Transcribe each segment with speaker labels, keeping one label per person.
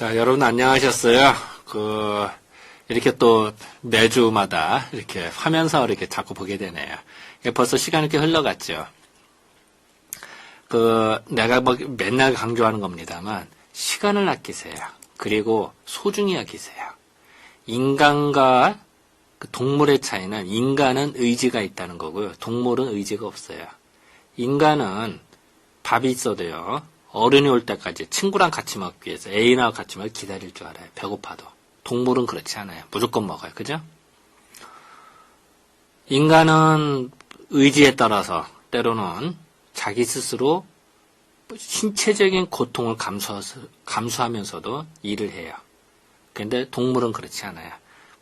Speaker 1: 자, 여러분 안녕하셨어요? 이렇게 또 매주마다 이렇게 화면상으로 이렇게 자꾸 보게 되네요. 벌써 시간이 이렇게 흘러갔죠. 내가 맨날 강조하는 겁니다만, 시간을 아끼세요. 그리고 소중히 여기세요. 인간과 동물의 차이는 인간은 의지가 있다는 거고요. 동물은 의지가 없어요. 인간은 밥이 있어도요. 어른이 올 때까지 친구랑 같이 먹기 위해서 애인하고 같이 먹기 기다릴 줄 알아요. 배고파도. 동물은 그렇지 않아요. 무조건 먹어요. 그죠? 인간은 의지에 따라서 때로는 자기 스스로 신체적인 고통을 감수하면서도 일을 해요. 근데 동물은 그렇지 않아요.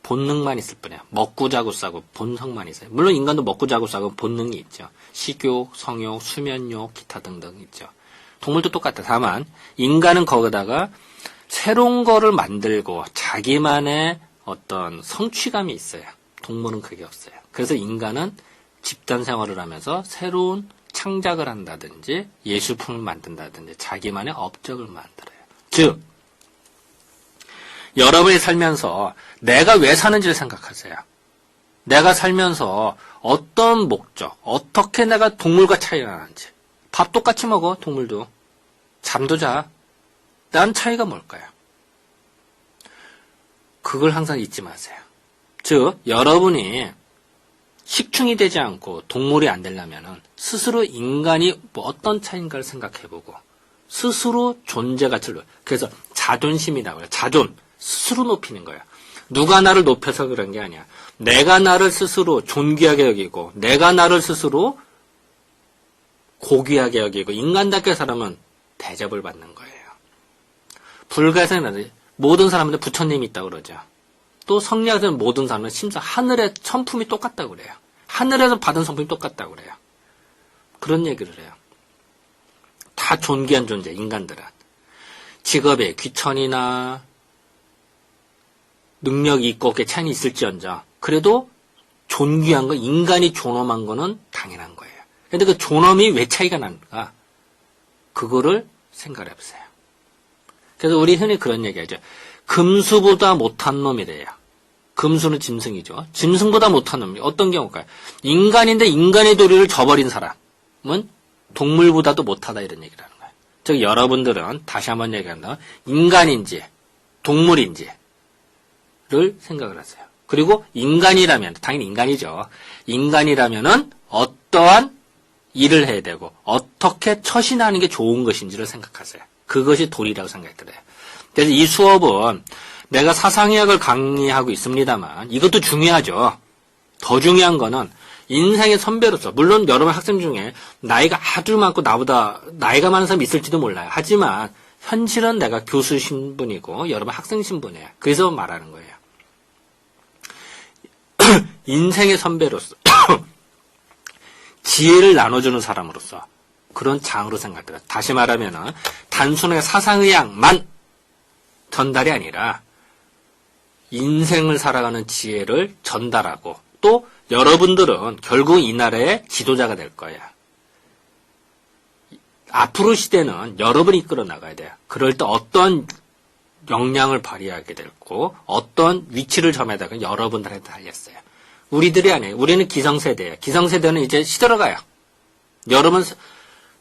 Speaker 1: 본능만 있을 뿐이에요. 먹고 자고 싸고 본성만 있어요. 물론 인간도 먹고 자고 싸고 본능이 있죠. 식욕, 성욕, 수면욕, 기타 등등 있죠. 동물도 똑같아. 다만 인간은 거기다가 새로운 거를 만들고 자기만의 어떤 성취감이 있어요. 동물은 그게 없어요. 그래서 인간은 집단 생활을 하면서 새로운 창작을 한다든지 예술품을 만든다든지 자기만의 업적을 만들어요. 즉 여러분이 살면서 내가 왜 사는지를 생각하세요. 내가 살면서 어떤 목적, 어떻게 내가 동물과 차이가 나는지. 밥 똑같이 먹어, 동물도. 잠도 자. 난 차이가 뭘까요? 그걸 항상 잊지 마세요. 즉, 여러분이 식충이 되지 않고 동물이 안 되려면 스스로 인간이 어떤 차이인가를 생각해보고 스스로 존재 가치를, 그래서 자존심이라고 해요. 자존. 스스로 높이는 거야. 누가 나를 높여서 그런 게 아니야. 내가 나를 스스로 존귀하게 여기고 내가 나를 스스로 고귀하게 여기고 인간답게 살아면 대접을 받는 거예요. 불가에서는 모든 사람한테 부처님이 있다고 그러죠. 또 성리학에서는 모든 사람은 심지어 하늘의 성품이 똑같다고 그래요. 하늘에서 받은 성품이 똑같다고 그래요. 그런 얘기를 해요. 다 존귀한 존재, 인간들은. 직업에 귀천이나 능력이 있고 어깨 차이는 있을지언정 그래도 존귀한 거, 인간이 존엄한 거는 당연한 거예요. 근데 그 존엄이 왜 차이가 나는가? 그거를 생각해 보세요. 그래서 우리 흔히 그런 얘기하죠. 금수보다 못한 놈이래요. 금수는 짐승이죠. 짐승보다 못한 놈이 어떤 경우일까요? 인간인데 인간의 도리를 저버린 사람은 동물보다도 못하다 이런 얘기를 하는 거예요. 즉 여러분들은 다시 한번 얘기한다. 인간인지 동물인지 를 생각을 하세요. 그리고 인간이라면 당연히 인간이죠. 인간이라면은 어떠한 일을 해야 되고 어떻게 처신하는 게 좋은 것인지를 생각하세요. 그것이 도리라고 생각이 들어요. 그래서 이 수업은 내가 사상의학을 강의하고 있습니다만 이것도 중요하죠. 더 중요한 거는 인생의 선배로서 물론 여러분 학생 중에 나이가 아주 많고 나보다 나이가 많은 사람이 있을지도 몰라요. 하지만 현실은 내가 교수 신분이고 여러분 학생 신분이에요. 그래서 말하는 거예요. 인생의 선배로서 지혜를 나눠주는 사람으로서 그런 장으로 생각해요. 다시 말하면 단순하게 사상의학만 전달이 아니라 인생을 살아가는 지혜를 전달하고 또 여러분들은 결국 이 나라의 지도자가 될 거예요. 앞으로 시대는 여러분이 이끌어 나가야 돼요. 그럴 때 어떤 역량을 발휘하게 되고 어떤 위치를 점하다가 여러분들한테 달렸어요. 우리들이 아니에요. 우리는 기성세대예요. 기성세대는 이제 시들어가요. 여러분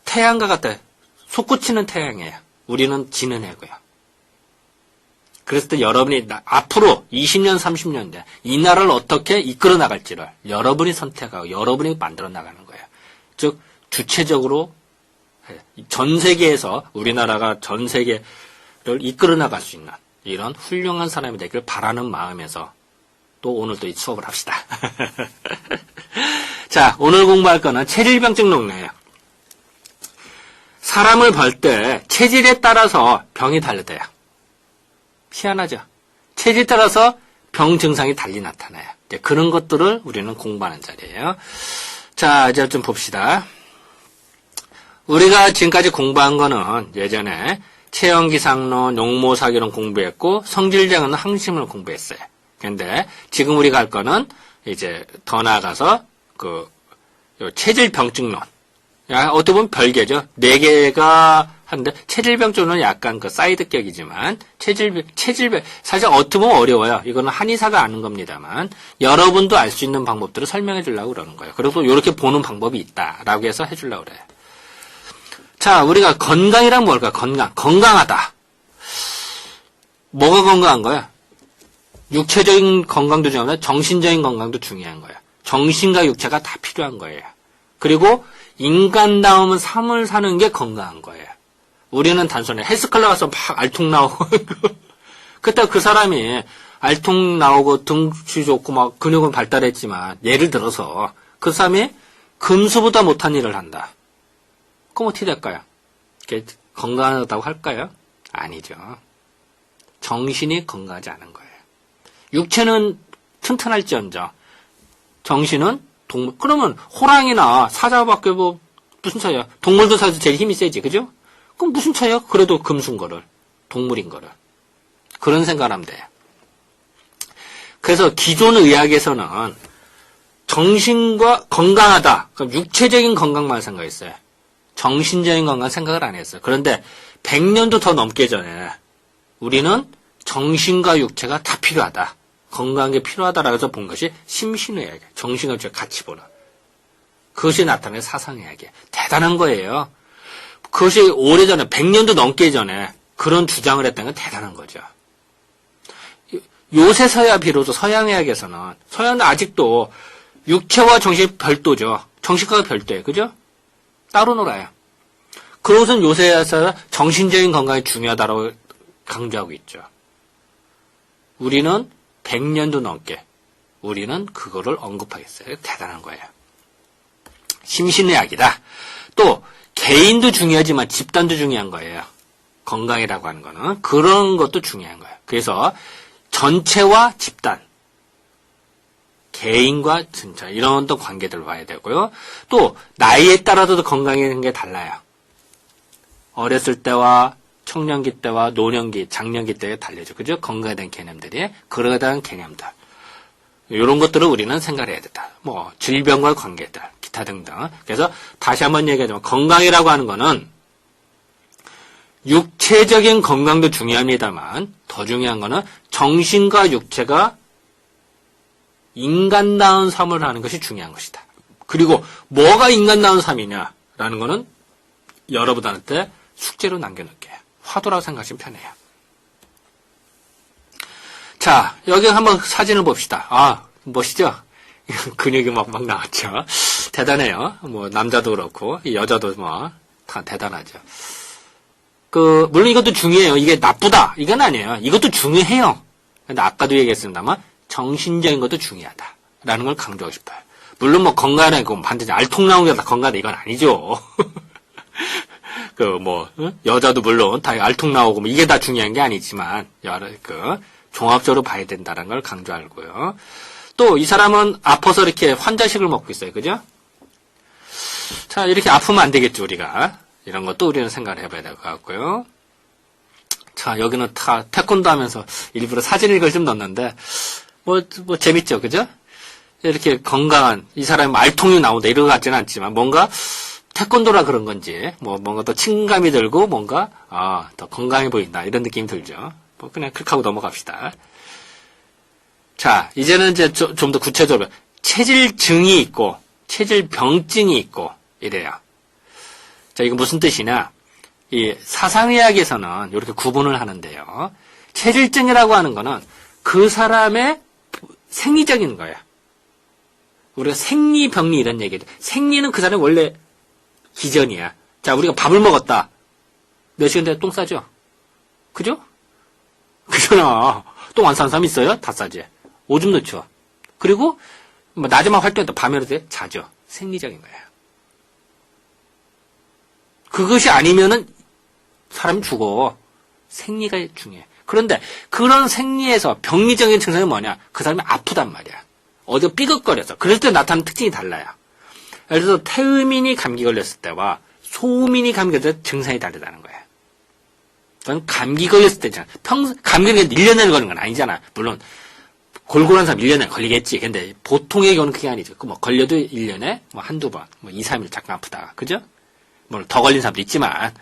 Speaker 1: 태양과 같아요. 솟구치는 태양이에요. 우리는 지는 해고요. 그랬을 때 여러분이 앞으로 20년, 30년 뒤에 이 나라를 어떻게 이끌어 나갈지를 여러분이 선택하고 여러분이 만들어 나가는 거예요. 즉 주체적으로 전 세계에서 우리나라가 전 세계를 이끌어 나갈 수 있는 이런 훌륭한 사람이 되기를 바라는 마음에서 또 오늘 또 이 수업을 합시다. 자, 오늘 공부할 거는 체질병증 논리예요. 사람을 볼 때 체질에 따라서 병이 달라져요. 희한하죠? 체질에 따라서 병 증상이 달리 나타나요. 이제 그런 것들을 우리는 공부하는 자리예요. 자, 이제 좀 봅시다. 우리가 지금까지 공부한 거는 예전에 체형기상론, 용모사기론 공부했고 성질정은 항심을 공부했어요. 근데 지금 우리가 할 거는 이제 더 나아가서 체질병증론. 어떻게 보면 별개죠. 4개가 하는데 체질병조는 약간 그 사이드격이지만 체질병 사실 어떻게 보면 어려워요. 이거는 한의사가 아는 겁니다만 여러분도 알 수 있는 방법들을 설명해 주려고 그러는 거예요. 그리고 이렇게 보는 방법이 있다라고 해서 해 주려고 그래요. 자, 우리가 건강이란 뭘까? 건강하다. 뭐가 건강한 거야? 육체적인 건강도 중요한데 정신적인 건강도 중요한 거야. 정신과 육체가 다 필요한 거예요. 그리고 인간다움은 삶을 사는 게 건강한 거예요. 우리는 단순히 헬스클럽 가서 막 알통 나오고 그때 그 사람이 알통 나오고 등치 좋고 막 근육은 발달했지만 예를 들어서 그 사람이 금수보다 못한 일을 한다. 그럼 어떻게 될까요? 건강하다고 할까요? 아니죠. 정신이 건강하지 않은 거예요. 육체는 튼튼할지언정 정신은 동물. 그러면 호랑이나 사자밖에 뭐 무슨 차이야? 동물도 사실 제일 힘이 세지, 그죠? 그럼 무슨 차이야? 그래도 금수인 거를 동물인 거를 그런 생각을 하면 돼요. 그래서 기존 의학에서는 정신과 건강하다. 그럼 육체적인 건강만 생각했어요. 정신적인 건강 생각을 안 했어요. 그런데 100년도 더 넘게 전에 우리는 정신과 육체가 다 필요하다. 건강한 게 필요하다라고 해서 본 것이 심신의학이에요. 정신과 육체가 같이 보는. 그것이 나타낸 사상의학이에요. 대단한 거예요. 그것이 오래전에 100년도 넘게 전에 그런 주장을 했다는 건 대단한 거죠. 요새서야 비로소 서양의학에서는 서양은 아직도 육체와 정신이 별도죠. 정신과가 별도예요. 그죠? 따로 놀아요. 그것은 요새서 정신적인 건강이 중요하다고 강조하고 있죠. 우리는 100년도 넘게 우리는 그거를 언급하겠어요. 대단한 거예요. 심신의학이다. 또 개인도 중요하지만 집단도 중요한 거예요. 건강이라고 하는 거는 그런 것도 중요한 거예요. 그래서 전체와 집단, 개인과 전체 이런 또 관계들을 봐야 되고요. 또 나이에 따라서도 건강이라는 게 달라요. 어렸을 때와 청년기 때와 노년기, 장년기 때에 달려죠. 그죠? 건강에 대한 개념들이 그러에 대한 개념들. 이런 것들을 우리는 생각을 해야 된다. 뭐 질병과 관계들, 기타 등등. 그래서 다시 한번 얘기하자면 건강이라고 하는 거는 육체적인 건강도 중요합니다만 더 중요한 거는 정신과 육체가 인간다운 삶을 하는 것이 중요한 것이다. 그리고 뭐가 인간다운 삶이냐라는 거는 여러분한테 숙제로 남겨놓을게요. 화두라고 생각하시면 편해요. 자, 여기 한번 사진을 봅시다. 아, 멋있죠? 근육이 막 나왔죠? 대단해요. 뭐, 남자도 그렇고, 여자도 뭐, 다 대단하죠. 물론 이것도 중요해요. 이게 나쁘다. 이건 아니에요. 이것도 중요해요. 근데 아까도 얘기했습니다만, 정신적인 것도 중요하다. 라는 걸 강조하고 싶어요. 물론 뭐, 건강하고 반드시 알통 나오는 게 다 건강하다. 이건 아니죠. 여자도 물론 다 알통 나오고, 뭐 이게 다 중요한 게 아니지만, 종합적으로 봐야 된다는 걸 강조하고요. 또, 이 사람은 아파서 이렇게 환자식을 먹고 있어요. 그죠? 자, 이렇게 아프면 안 되겠죠, 우리가. 이런 것도 우리는 생각을 해봐야 될 것 같고요. 자, 여기는 다 태권도 하면서 일부러 사진 이걸 좀 넣었는데, 재밌죠, 그죠? 이렇게 건강한, 이 사람이 알통이 나온다, 이런 것 같지는 않지만, 뭔가, 태권도라 그런 건지, 뭔가 더 친감이 들고, 뭔가, 더 건강해 보인다, 이런 느낌이 들죠. 그냥 그렇게 하고 넘어갑시다. 자, 이제는 이제 좀 더 구체적으로, 체질증이 있고, 체질병증이 있고, 이래요. 자, 이거 무슨 뜻이냐? 이 사상의학에서는 이렇게 구분을 하는데요. 체질증이라고 하는 거는 그 사람의 생리적인 거예요. 우리가 생리병리 이런 얘기죠. 생리는 그 사람의 원래 기전이야. 자, 우리가 밥을 먹었다. 몇 시간 뒤에 똥 싸죠? 그죠? 그잖아. 똥 안 싸는 사람 있어요? 다 싸지. 오줌 넣죠. 그리고 낮에만 활동했다. 밤에 이렇게 자죠. 생리적인 거예요. 그것이 아니면은 사람이 죽어. 생리가 중요해. 그런데 그런 생리에서 병리적인 증상이 뭐냐? 그 사람이 아프단 말이야. 어디가 삐걱거려서. 그럴 때 나타나는 특징이 달라요. 예를 들어서 태음인이 감기 걸렸을 때와 소음인이 감기 걸렸을 때 증상이 다르다는 거예요. 그건 감기 걸렸을 때잖아. 감기는 1년 내내 걸리는 건 아니잖아. 물론 골골한 사람 1년 내내 걸리겠지. 근데 보통의 경우는 그게 아니죠. 걸려도 1년에 한두 번, 2, 3일 잠깐 아프다가. 그죠? 물론 더 걸린 사람도 있지만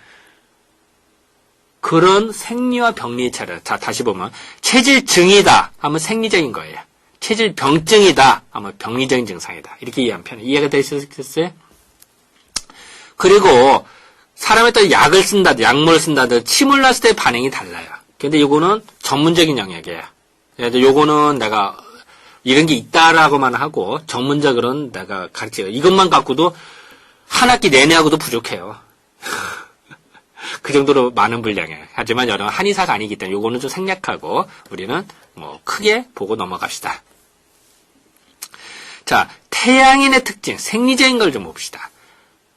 Speaker 1: 그런 생리와 병리의 차례. 자, 다시 보면 체질증이다 하면 생리적인 거예요. 체질병증이다 하면 병리적인 증상이다. 이렇게 이해하면 편해요. 이해가 되셨어요? 그리고 사람에 따라 약을 쓴다든 약물을 쓴다든 침을 놨을 때 반응이 달라요. 근데 요거는 전문적인 영역이에요. 그래서 요거는 내가 이런 게 있다라고만 하고 전문적으로는 내가 가르쳐요. 이것만 갖고도 한 학기 내내 하고도 부족해요. 그 정도로 많은 분량이에요. 하지만 여러분 한의사가 아니기 때문에 요거는 좀 생략하고 우리는 뭐 크게 보고 넘어갑시다. 자, 태양인의 특징, 생리적인 걸 좀 봅시다.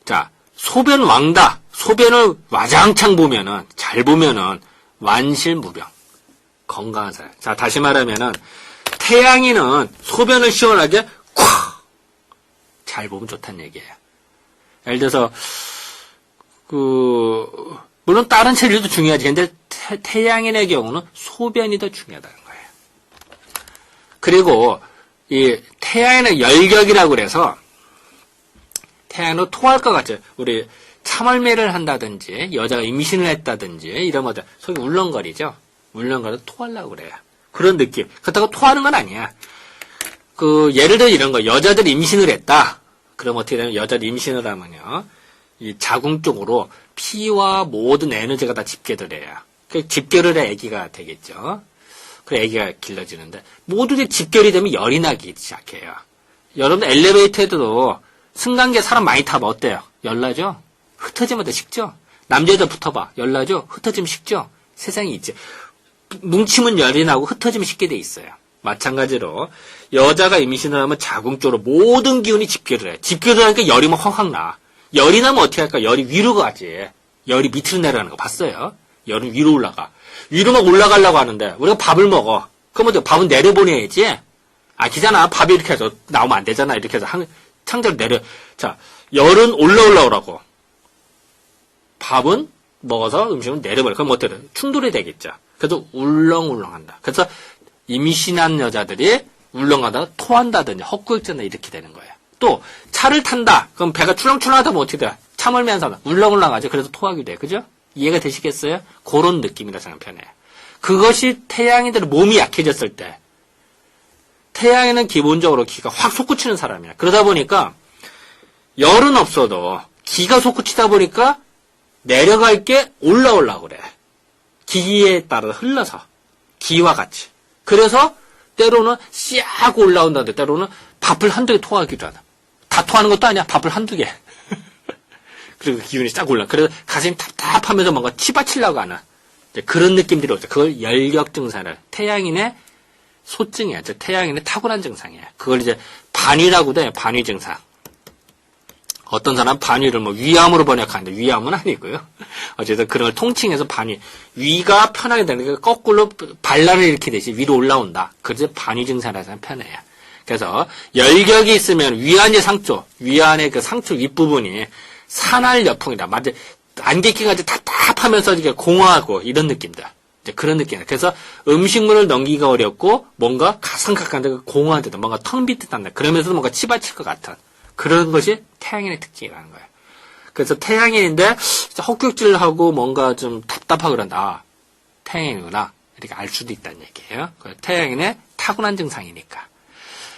Speaker 1: 자, 소변 왕다. 소변을 와장창 보면은, 잘 보면은, 완실무병. 건강한 사람. 자, 다시 말하면은, 태양인은 소변을 시원하게, 콱! 잘 보면 좋다는 얘기예요. 예를 들어서, 물론 다른 체질도 중요하지. 근데 태양인의 경우는 소변이 더 중요하다는 거예요. 그리고, 이 태양인의 열격이라고 그래서, 태양으로 토할 것 같죠. 우리 참을매를 한다든지 여자가 임신을 했다든지 이러면 속이 울렁거리죠. 울렁거려서 토하려고 그래요. 그런 느낌. 그렇다고 토하는 건 아니야. 예를 들어 이런 거. 여자들이 임신을 했다. 그럼 어떻게 되냐면 여자들이 임신을 하면요. 이 자궁 쪽으로 피와 모든 에너지가 다 집결을 해요. 집결을 해 아기가 되겠죠. 그래 아기가 길러지는데 모두 집결이 되면 열이 나기 시작해요. 여러분들 엘리베이터에도 승강기에 사람 많이 타봐. 어때요? 열나죠? 흩어지면 더 식죠? 남자애들 붙어봐. 열나죠? 흩어지면 식죠? 세상에 있지. 뭉치면 열이 나고 흩어지면 식게 돼 있어요. 마찬가지로 여자가 임신을 하면 자궁 쪽으로 모든 기운이 집결을 해. 집결을 하니까 열이 막 확확 나. 열이 나면 어떻게 할까? 열이 위로 가지. 열이 밑으로 내려가는 거 봤어요? 열은 위로 올라가. 위로 막 올라가려고 하는데 우리가 밥을 먹어. 그럼 어떻게 밥은 내려보내야지. 기잖아. 밥이 이렇게 해서 나오면 안 되잖아. 이렇게 해서 창자를 내려. 자, 열은 올라오라고. 밥은 먹어서 음식은 내려버려. 그럼 어떻게 돼? 충돌이 되겠죠. 그래서 울렁울렁한다. 그래서 임신한 여자들이 울렁하다가 토한다든지 헛구역전다 이렇게 되는 거예요. 또 차를 탄다. 그럼 배가 출렁출렁하다 보면 어떻게 돼? 참을면서 울렁울렁하죠. 그래서 토하게 돼. 그죠? 이해가 되시겠어요? 그런 느낌이라 생각하면 편해요. 그것이 태양인들의 몸이 약해졌을 때 태양에는 기본적으로 기가 확 솟구치는 사람이야. 그러다 보니까 열은 없어도 기가 솟구치다 보니까 내려갈 게 올라오려고 그래. 기에 따라 흘러서 기와 같이. 그래서 때로는 씨하고 올라온다는데 때로는 밥을 한두 개 토하기도 하다. 다 토하는 것도 아니야. 밥을 한두 개. 그리고 기운이 싹 올라. 그래서 가슴이 답답하면서 뭔가 치받치려고 하는 그런 느낌들이 오죠. 그걸 열격 증상을 태양인의 소증이야. 태양인의 타고난 증상이야. 그걸 이제 반위라고도 해요. 반위 증상. 어떤 사람 반위를 위암으로 번역하는데 위암은 아니고요. 어쨌든 그런 걸 통칭해서 반위. 위가 편하게 되니까 거꾸로 반란을 일으키듯이 위로 올라온다. 그래서 반위 증상이라서 편해요. 그래서 열격이 있으면 위안의 상초, 위안의 그 상초 윗부분이 산할 여풍이다. 맞지? 안개끼가 이제 답답하면서 이게 공허하고 이런 느낌들. 이제 그런 느낌이다. 그래서 음식물을 넘기기가 어렵고 뭔가 가상각한데 공허한 데도 뭔가 텅 빈 듯한데 그러면서도 뭔가 치받칠 것 같은 그런 것이 태양인의 특징이라는 거예요. 그래서 태양인인데 헛구역질을 하고 뭔가 좀 답답하고 그런다. 태양인이구나. 이렇게 알 수도 있다는 얘기예요. 태양인의 타고난 증상이니까.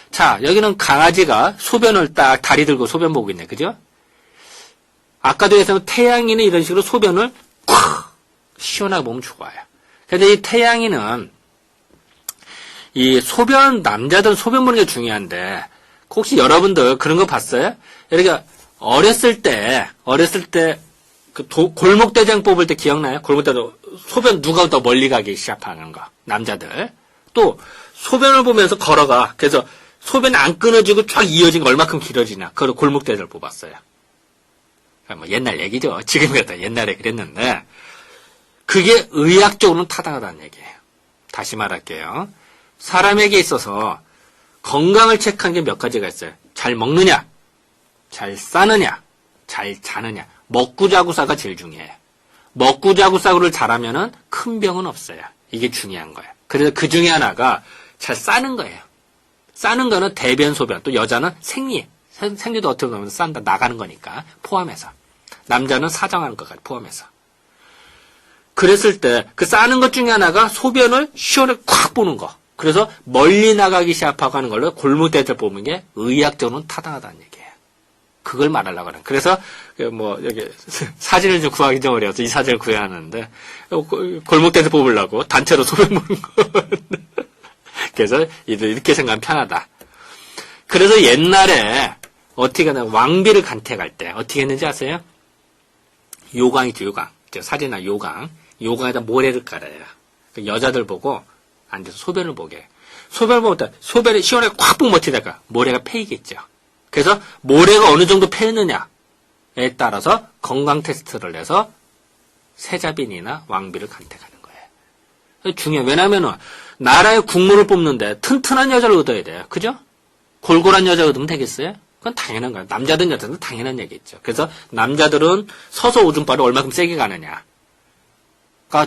Speaker 1: 자, 여기는 강아지가 소변을 딱 다리 들고 소변 보고 있네. 그죠? 아까도 했지만 태양인은 이런 식으로 소변을 콱 시원하게 보면 좋아요. 근데 이 태양인은 이 소변, 남자들은 소변 보는 게 중요한데 혹시 여러분들 그런 거 봤어요? 그러니까 어렸을 때 그 골목대장 뽑을 때 기억나요? 골목대장 소변 누가 더 멀리 가기 시작하는 거. 남자들. 또 소변을 보면서 걸어가. 그래서 소변이 안 끊어지고 쫙 이어진 거 얼마큼 길어지냐. 그걸 골목대장을 뽑았어요. 뭐 옛날 얘기죠. 지금 같다 옛날에 그랬는데 그게 의학적으로는 타당하다는 얘기예요. 다시 말할게요. 사람에게 있어서 건강을 체크하는 게 몇 가지가 있어요. 잘 먹느냐, 잘 싸느냐, 잘 자느냐. 먹고 자고 싸가 제일 중요해요. 먹고 자고 싸고를 잘하면은 큰 병은 없어요. 이게 중요한 거예요. 그래서 그 중에 하나가 잘 싸는 거예요. 싸는 거는 대변, 소변, 또 여자는 생리. 생리도 어떻게 보면 싼다, 나가는 거니까 포함해서. 남자는 사정하는 것까지 포함해서. 그랬을 때 그 싸는 것 중에 하나가 소변을 시원하게 콱 보는 거. 그래서 멀리 나가기 시작하고 하는 걸로 골목대에서 보는 게 의학적으로는 타당하다는 얘기예요. 그걸 말하려고 하는. 그래서 여기 사진을 좀 구하기 좀 어려워서 이 사진을 구해야 하는데 골목대에서 뽑으려고 단체로 소변 보는 거. 그래서 이렇게 생각하면 편하다. 그래서 옛날에 어떻게 하냐, 왕비를 간택할 때 어떻게 했는지 아세요? 요강이죠, 요강. 사진이나 요강. 요강에다 모래를 깔아요. 여자들 보고 앉아서 소변을 보게. 소변을 보면 소변이 시원하게 콱 보면 어떻게 될까? 모래가 패이겠죠. 그래서 모래가 어느 정도 패느냐에 따라서 건강 테스트를 해서 세자빈이나 왕비를 간택하는 거예요. 중요해요. 왜냐면은 나라의 국무를 뽑는데 튼튼한 여자를 얻어야 돼요. 그죠? 골골한 여자 얻으면 되겠어요? 그건 당연한 거예요. 남자든 여자든 당연한 얘기겠죠. 그래서 남자들은 서서 오줌발을 얼마큼 세게 가느냐가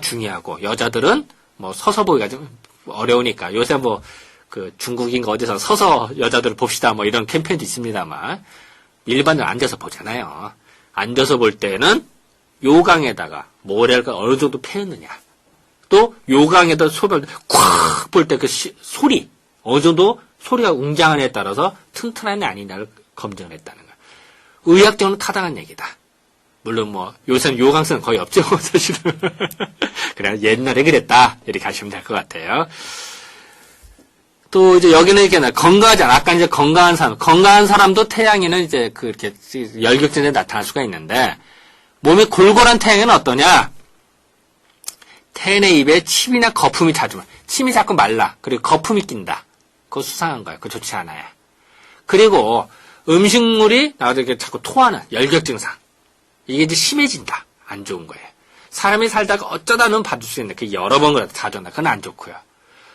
Speaker 1: 중요하고, 여자들은 서서 보기가 좀 어려우니까, 요새 중국인가 어디서 서서 여자들을 봅시다 이런 캠페인도 있습니다만, 일반적으로 앉아서 보잖아요. 앉아서 볼 때는 요강에다가 모래가 어느 정도 패였느냐, 또 요강에다 소변을 콱 볼 때 그 소리, 어느 정도 소리가 웅장하냐에 따라서 튼튼하냐 아니냐를 검증을 했다는 거예요. 의학적으로 타당한 얘기다. 물론 요새는 요강성은 거의 없죠, 사실은. 그래, 옛날에 그랬다. 이렇게 하시면 될 것 같아요. 또 이제 여기는 이렇게 건강하지 않아. 아까 이제 건강한 사람도 태양에는 이제 그렇게 열격전에 나타날 수가 있는데, 몸이 골골한 태양에는 어떠냐? 태의 입에 침이나 거품이 자주, 침이 자꾸 말라. 그리고 거품이 낀다. 그거 수상한 거예요. 그거 좋지 않아요. 그리고 음식물이 나와서 이렇게 자꾸 토하는 열격 증상. 이게 이제 심해진다. 안 좋은 거예요. 사람이 살다가 어쩌다는 받을 수 있는데, 그게 여러 번 그래도 자주 온다. 그건 안 좋고요.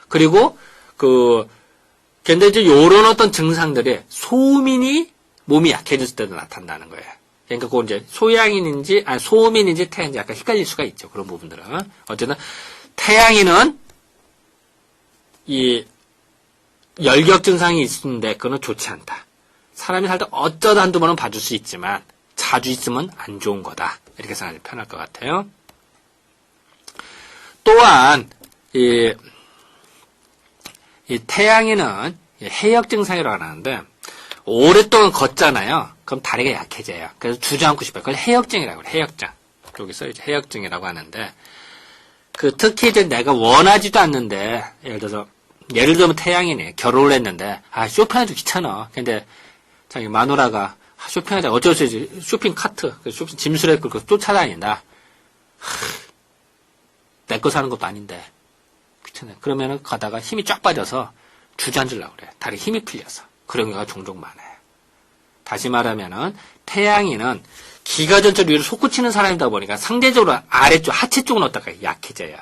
Speaker 1: 그리고, 근데 이제 요런 어떤 증상들이 소민이 몸이 약해졌을 때도 나타난다는 거예요. 그러니까 그건 이제 소양인인지, 소민인지 태양인지 약간 헷갈릴 수가 있죠. 그런 부분들은. 어쨌든, 태양인은 이 열격 증상이 있는데, 그거는 좋지 않다. 사람이 살다 어쩌다 한두 번은 봐줄 수 있지만, 자주 있으면 안 좋은 거다. 이렇게 생각하면 편할 것 같아요. 또한 이 태양에는 해역 증상이라고 하는데, 오랫동안 걷잖아요. 그럼 다리가 약해져요. 그래서 주저앉고 싶어요. 그걸 해역증이라고 해요. 해역증. 여기서 이제 해역증이라고 하는데, 특히 이제 내가 원하지도 않는데, 예를 들면 태양이네. 결혼을 했는데, 쇼핑하기 귀찮아. 근데 자기 마누라가 쇼핑하자. 어쩔 수 없이 쇼핑 카트, 쇼핑 짐수레 끌고 쫓아다닌다. 내 거 사는 것도 아닌데. 귀찮아요. 그러면은 가다가 힘이 쫙 빠져서 주저앉으려고 그래. 다리 힘이 풀려서. 그런 경우가 종종 많아요. 다시 말하면은, 태양이는 기가 전체로 위로 솟구치는 사람이다 보니까 상대적으로 아래쪽, 하체 쪽은 어떨까요? 약해져요.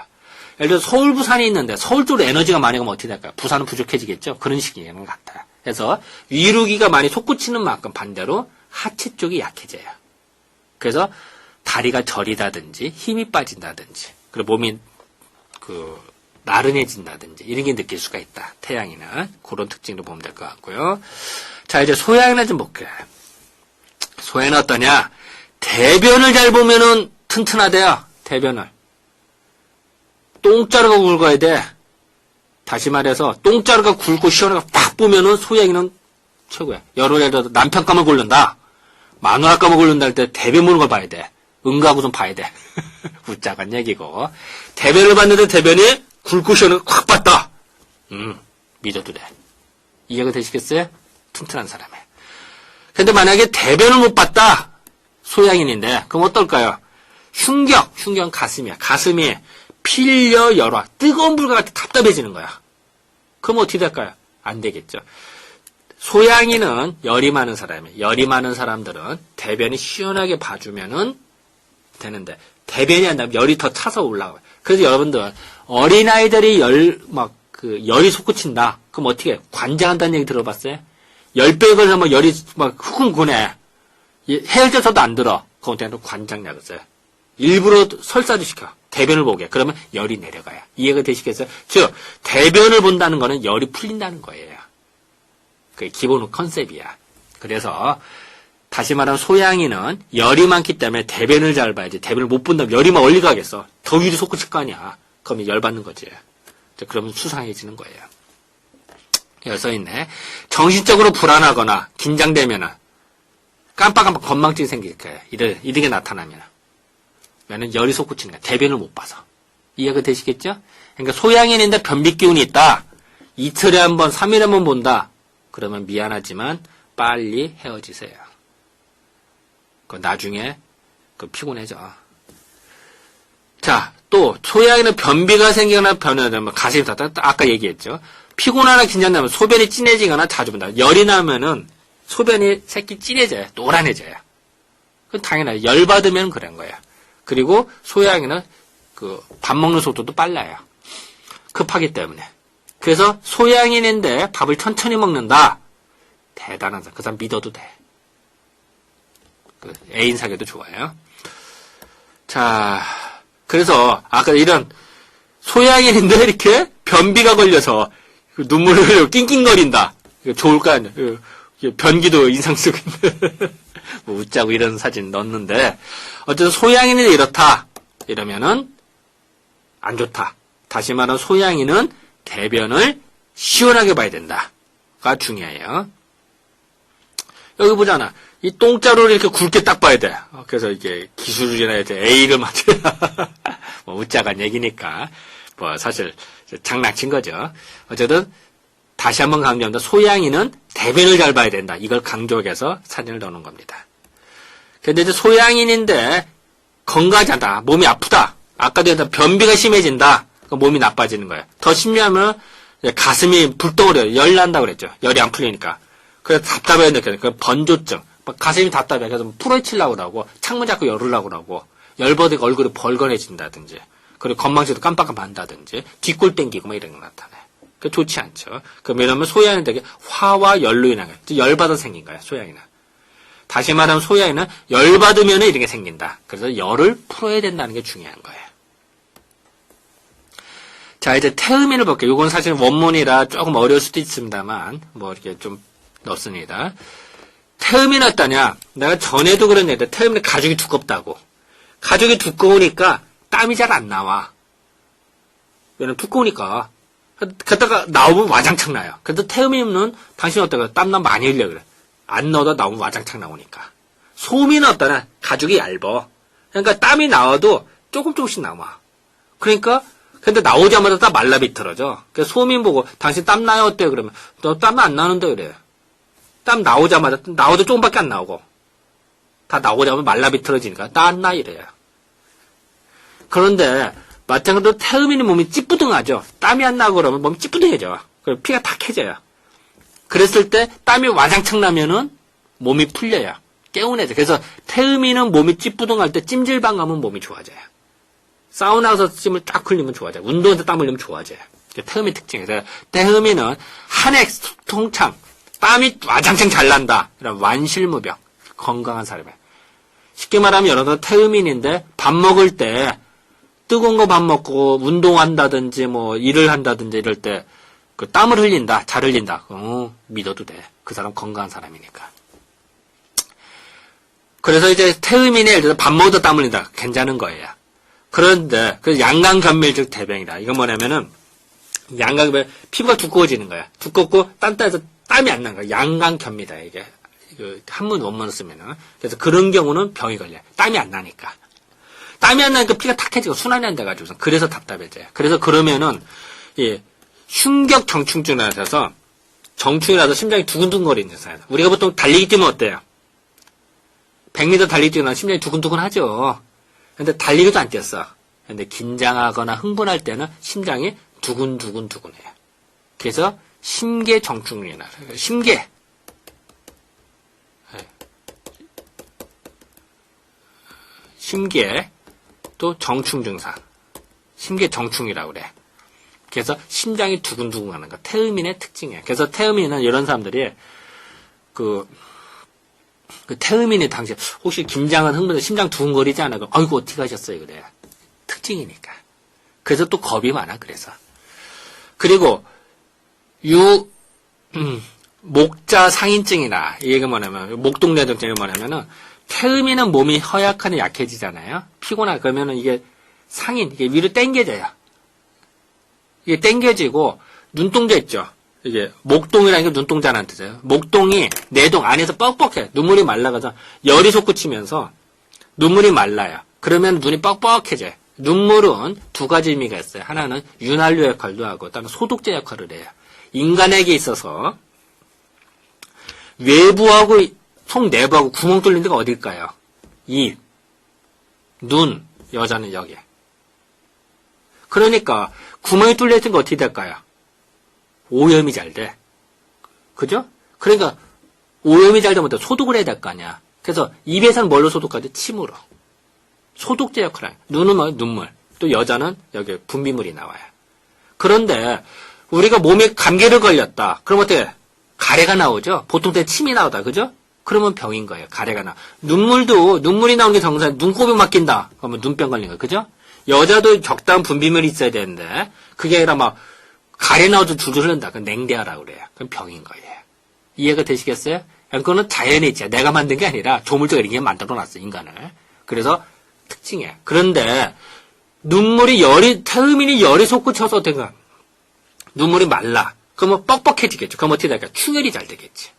Speaker 1: 예를 들어 서울, 부산이 있는데 서울 쪽으로 에너지가 많이 가면 어떻게 될까요? 부산은 부족해지겠죠? 그런 식인 것 같아요. 그래서 위로기가 많이 솟구치는 만큼 반대로 하체 쪽이 약해져요. 그래서 다리가 저리다든지 힘이 빠진다든지 그리고 몸이 나른해진다든지 이런 게 느낄 수가 있다. 태양이는 그런 특징으로 보면 될 것 같고요. 자, 이제 소양이나 좀 볼게요. 소양은 어떠냐? 대변을 잘 보면은 튼튼하대요. 대변을. 똥자루가 굵어야 돼. 다시 말해서 똥자루가 굵고 시원하게 팍 보면은 소양이는 최고야. 예를 들어서 남편감을 고른다. 마누라감을 고른다 할 때 대변 보는 걸 봐야 돼. 응가하고 좀 봐야 돼. 웃자간 얘기고. 대변을 봤는데 대변이 굵고 시원하게 콱 봤다. 믿어도 돼. 이해가 되시겠어요? 튼튼한 사람이에요. 근데 만약에 대변을 못 봤다. 소양인인데 그럼 어떨까요? 흉경은 가슴이야. 가슴이 필려 열화. 뜨거운 불과 같이 답답해지는 거야. 그럼 어떻게 될까요? 안 되겠죠. 소양인은 열이 많은 사람이에요. 열이 많은 사람들은 대변이 시원하게 봐주면은 되는데 대변이 안 나면 열이 더 차서 올라가요. 그래서 여러분들 어린아이들이 열이 솟구친다. 그럼 어떻게 해요? 관장한다는 얘기 들어봤어요? 10배에 걸려서 열이 후끈구네. 해열제서도 안 들어. 그건 그냥 관장약을 써요. 일부러 설사도 시켜. 대변을 보게. 그러면 열이 내려가요. 이해가 되시겠어요? 즉, 대변을 본다는 거는 열이 풀린다는 거예요. 그게 기본 컨셉이야. 그래서, 다시 말하면 소양이는 열이 많기 때문에 대변을 잘 봐야지. 대변을 못 본다면 열이 막 얼리 가겠어. 더위를 솟구칠 거 아니야. 그러면 열 받는 거지. 그러면 수상해지는 거예요. 여기 써있네. 정신적으로 불안하거나 긴장되면은 깜빡깜빡 건망증이 생길 거예요. 이렇게 나타나면. 왜냐면 열이 솟구치는 거야. 대변을 못 봐서. 이해가 되시겠죠? 그러니까 소양인인데 변비 기운이 있다. 이틀에 한 번, 3일에 한 번 본다. 그러면 미안하지만 빨리 헤어지세요. 나중에 피곤해져. 자, 또 소양이는 변비가 생기거나 변화되면 가슴이 닿다. 아까 얘기했죠. 피곤하나 긴장되면 소변이 진해지거나 자주 본다. 열이 나면은 소변이 새끼 진해져요. 노란해져요. 그건 당연하죠. 열 받으면 그런 거예요. 그리고 소양이는 밥 먹는 속도도 빨라요. 급하기 때문에. 그래서 소양인인데 밥을 천천히 먹는다. 대단한 사람. 그 사람 믿어도 돼. 애인 사귀어도 좋아요. 자, 그래서 아까 이런 소양인인데 이렇게 변비가 걸려서 눈물을 흘리고 낑낑거린다. 좋을까 아니야. 변기도 인상 쓰고 있는데 뭐 웃자고 이런 사진 넣었는데 어쨌든 소양인이 이렇다. 이러면은 안 좋다. 다시 말하면 소양인은 대변을 시원하게 봐야 된다가 중요해요. 여기 보잖아. 이 똥자루를 이렇게 굵게 딱 봐야 돼. 그래서 이게 기술이나 이제 A를 맞춰야 뭐 웃자간 얘기니까 뭐 사실 장난친 거죠. 어쨌든 다시 한번 강조합니다. 소양이는 대변을 잘 봐야 된다. 이걸 강조해서 사진을 넣는 겁니다. 근데 이제 소양인인데 건강하지 않다. 몸이 아프다. 아까도 했던 변비가 심해진다. 몸이 나빠지는 거예요. 더 심하면 가슴이 불덩어려요. 열 난다고 그랬죠. 열이 안 풀리니까. 그래서 답답해야 느껴요. 그 번조증. 가슴이 답답해. 그래서 풀어치려고 그러고 창문 자꾸 열으려고 그러고 열받으니까 얼굴이 벌건해진다든지 그리고 건망지도 깜빡깜빡 한다든지 뒷골 땡기고 막 이런 게 나타나요. 그 좋지 않죠. 왜냐면 소양은 되게 화와 열로 인한 거예요. 열받아 생긴 거예요. 소양이는. 다시 말하면 소양이는 열받으면 이런 게 생긴다. 그래서 열을 풀어야 된다는 게 중요한 거예요. 자, 이제 태음인을 볼게요. 이건 사실 원문이라 조금 어려울 수도 있습니다만, 뭐 이렇게 좀 넣습니다. 태음인 어떠냐? 내가 전에도 그랬는데, 태음인 가죽이 두껍다고. 가죽이 두꺼우니까 땀이 잘 안 나와. 왜냐면 두꺼우니까. 그러다가 나오면 와장창 나요. 그래도 태음인은 당신 어떠냐? 땀나 많이 흘려 그래. 안 넣어도 나오면 와장창 나오니까. 소민은 어떠냐? 가죽이 얇어. 그러니까 땀이 나와도 조금씩 나와. 그러니까 근데 나오자마자 다 말라비틀어져. 그래서 소민 보고 당신 땀 나요 어때요? 그러면 너 땀 안 나는데 그래. 땀 나오자마자 나오도 조금밖에 안 나오고 다 나오자마자 말라비틀어지니까 나 안 나 이래요. 그런데 마찬가지로 태음인의 몸이 찌뿌둥하죠. 땀이 안 나고 그러면 몸이 찌뿌둥해져. 그리고 피가 탁해져요. 그랬을 때 땀이 와장창 나면은 몸이 풀려요. 개운해져. 그래서 태음인은 몸이 찌뿌둥할 때 찜질방 가면 몸이 좋아져요. 사우나 가서 찜을 쫙 흘리면 좋아져요. 운동에서 땀 흘리면 좋아져요. 태음인 특징이에요. 태음인은 한 해 통창 땀이 와장창 잘 난다. 이런 완실무병. 건강한 사람이에요. 쉽게 말하면 여러분 태음인인데 밥 먹을 때 뜨거운 거 밥 먹고 운동한다든지 뭐 일을 한다든지 이럴 때 그 땀을 흘린다. 잘 흘린다. 믿어도 돼. 그 사람 건강한 사람이니까. 그래서 이제 태음인이 예를 들어 밥 먹어도 땀 흘린다. 괜찮은 거예요. 그런데 그 양강견밀 대병이다. 이건 뭐냐면은 양강견밀 피부가 두꺼워지는 거야. 두껍고 딴따에서 땀이 안 나는 거야. 양강견미다 이게 한문 원문을 쓰면은. 그래서 그런 경우는 병이 걸려. 땀이 안 나니까. 땀이 안 나니까 피가 탁해지고 순환이 안 돼가지고 그래서 답답해져요. 그래서 그러면은 예 흉격 정충증이 나서 정충이 나서 심장이 두근두근거리는 증상이다. 우리가 보통 달리기 뛰면 어때요? 100m 달리기 뛰면 심장이 두근두근 하죠. 근데 달리기도 안 뛰었어. 근데 긴장하거나 흥분할 때는 심장이 두근두근해요. 그래서 심계 정충이 나요. 심계. 심계 또 정충 증상. 심계 정충이라고 그래. 그래서 심장이 두근두근 하는 거. 태음인의 특징이에요. 그래서 태음인은 이런 사람들이 그 태음인이 당시 혹시 긴장한 흥분해서 심장 두근거리지 않아? 아이고 어떻게 하셨어요? 그래. 특징이니까. 그래서 또 겁이 많아. 그래서. 그리고 목자 상인증이나, 이게 뭐냐면, 목동내동증이 뭐냐면은, 태음인은 몸이 허약하니 약해지잖아요. 피곤하고, 그러면은 이게 상인, 이게 위로 당겨져요. 이게 당겨지고, 눈동자 있죠? 이게, 목동이라는 게 눈동자라는 뜻이에요. 목동이, 내동 안에서 뻑뻑해. 눈물이 말라가서, 열이 솟구치면서, 눈물이 말라요. 그러면 눈이 뻑뻑해져요. 눈물은 두 가지 의미가 있어요. 하나는 윤활유 역할도 하고, 다른 소독제 역할을 해요. 인간에게 있어서, 외부하고 속 내부하고 구멍 뚫린 데가 어딜까요? 입, 눈, 여자는 여기. 그러니까 구멍이 뚫려 있는 거 어떻게 될까요? 오염이 잘 돼. 그죠? 그러니까 오염이 잘 되면 소독을 해야 될 거 아니야. 그래서 입에서는 뭘로 소독하지? 침으로. 소독제 역할을 해요. 눈은 뭐 눈물. 또 여자는 여기 분비물이 나와요. 그런데 우리가 몸에 감기를 걸렸다. 그럼 어떻게? 가래가 나오죠? 보통 때 침이 나오다. 그죠? 그러면 병인 거예요. 가래가 나. 눈물이 나오는 게 정상. 눈곱이 막힌다. 그러면 눈병 걸린 거예요. 그죠? 여자도 적당한 분비물이 있어야 되는데 그게 아니라 막 가래 나오도 줄줄 흐른다. 그건 냉대하라고 그래요. 그건 병인 거예요. 이해가 되시겠어요? 그거는 자연에 있죠. 내가 만든 게 아니라 조물주가 이렇게 만들어놨어, 인간을. 그래서 특징이에요. 그런데 태음인이 열이 솟구쳐서 어떤가? 눈물이 말라. 그러면 뻑뻑해지겠죠. 그럼 어떻게 될까? 충혈이 잘 되겠지.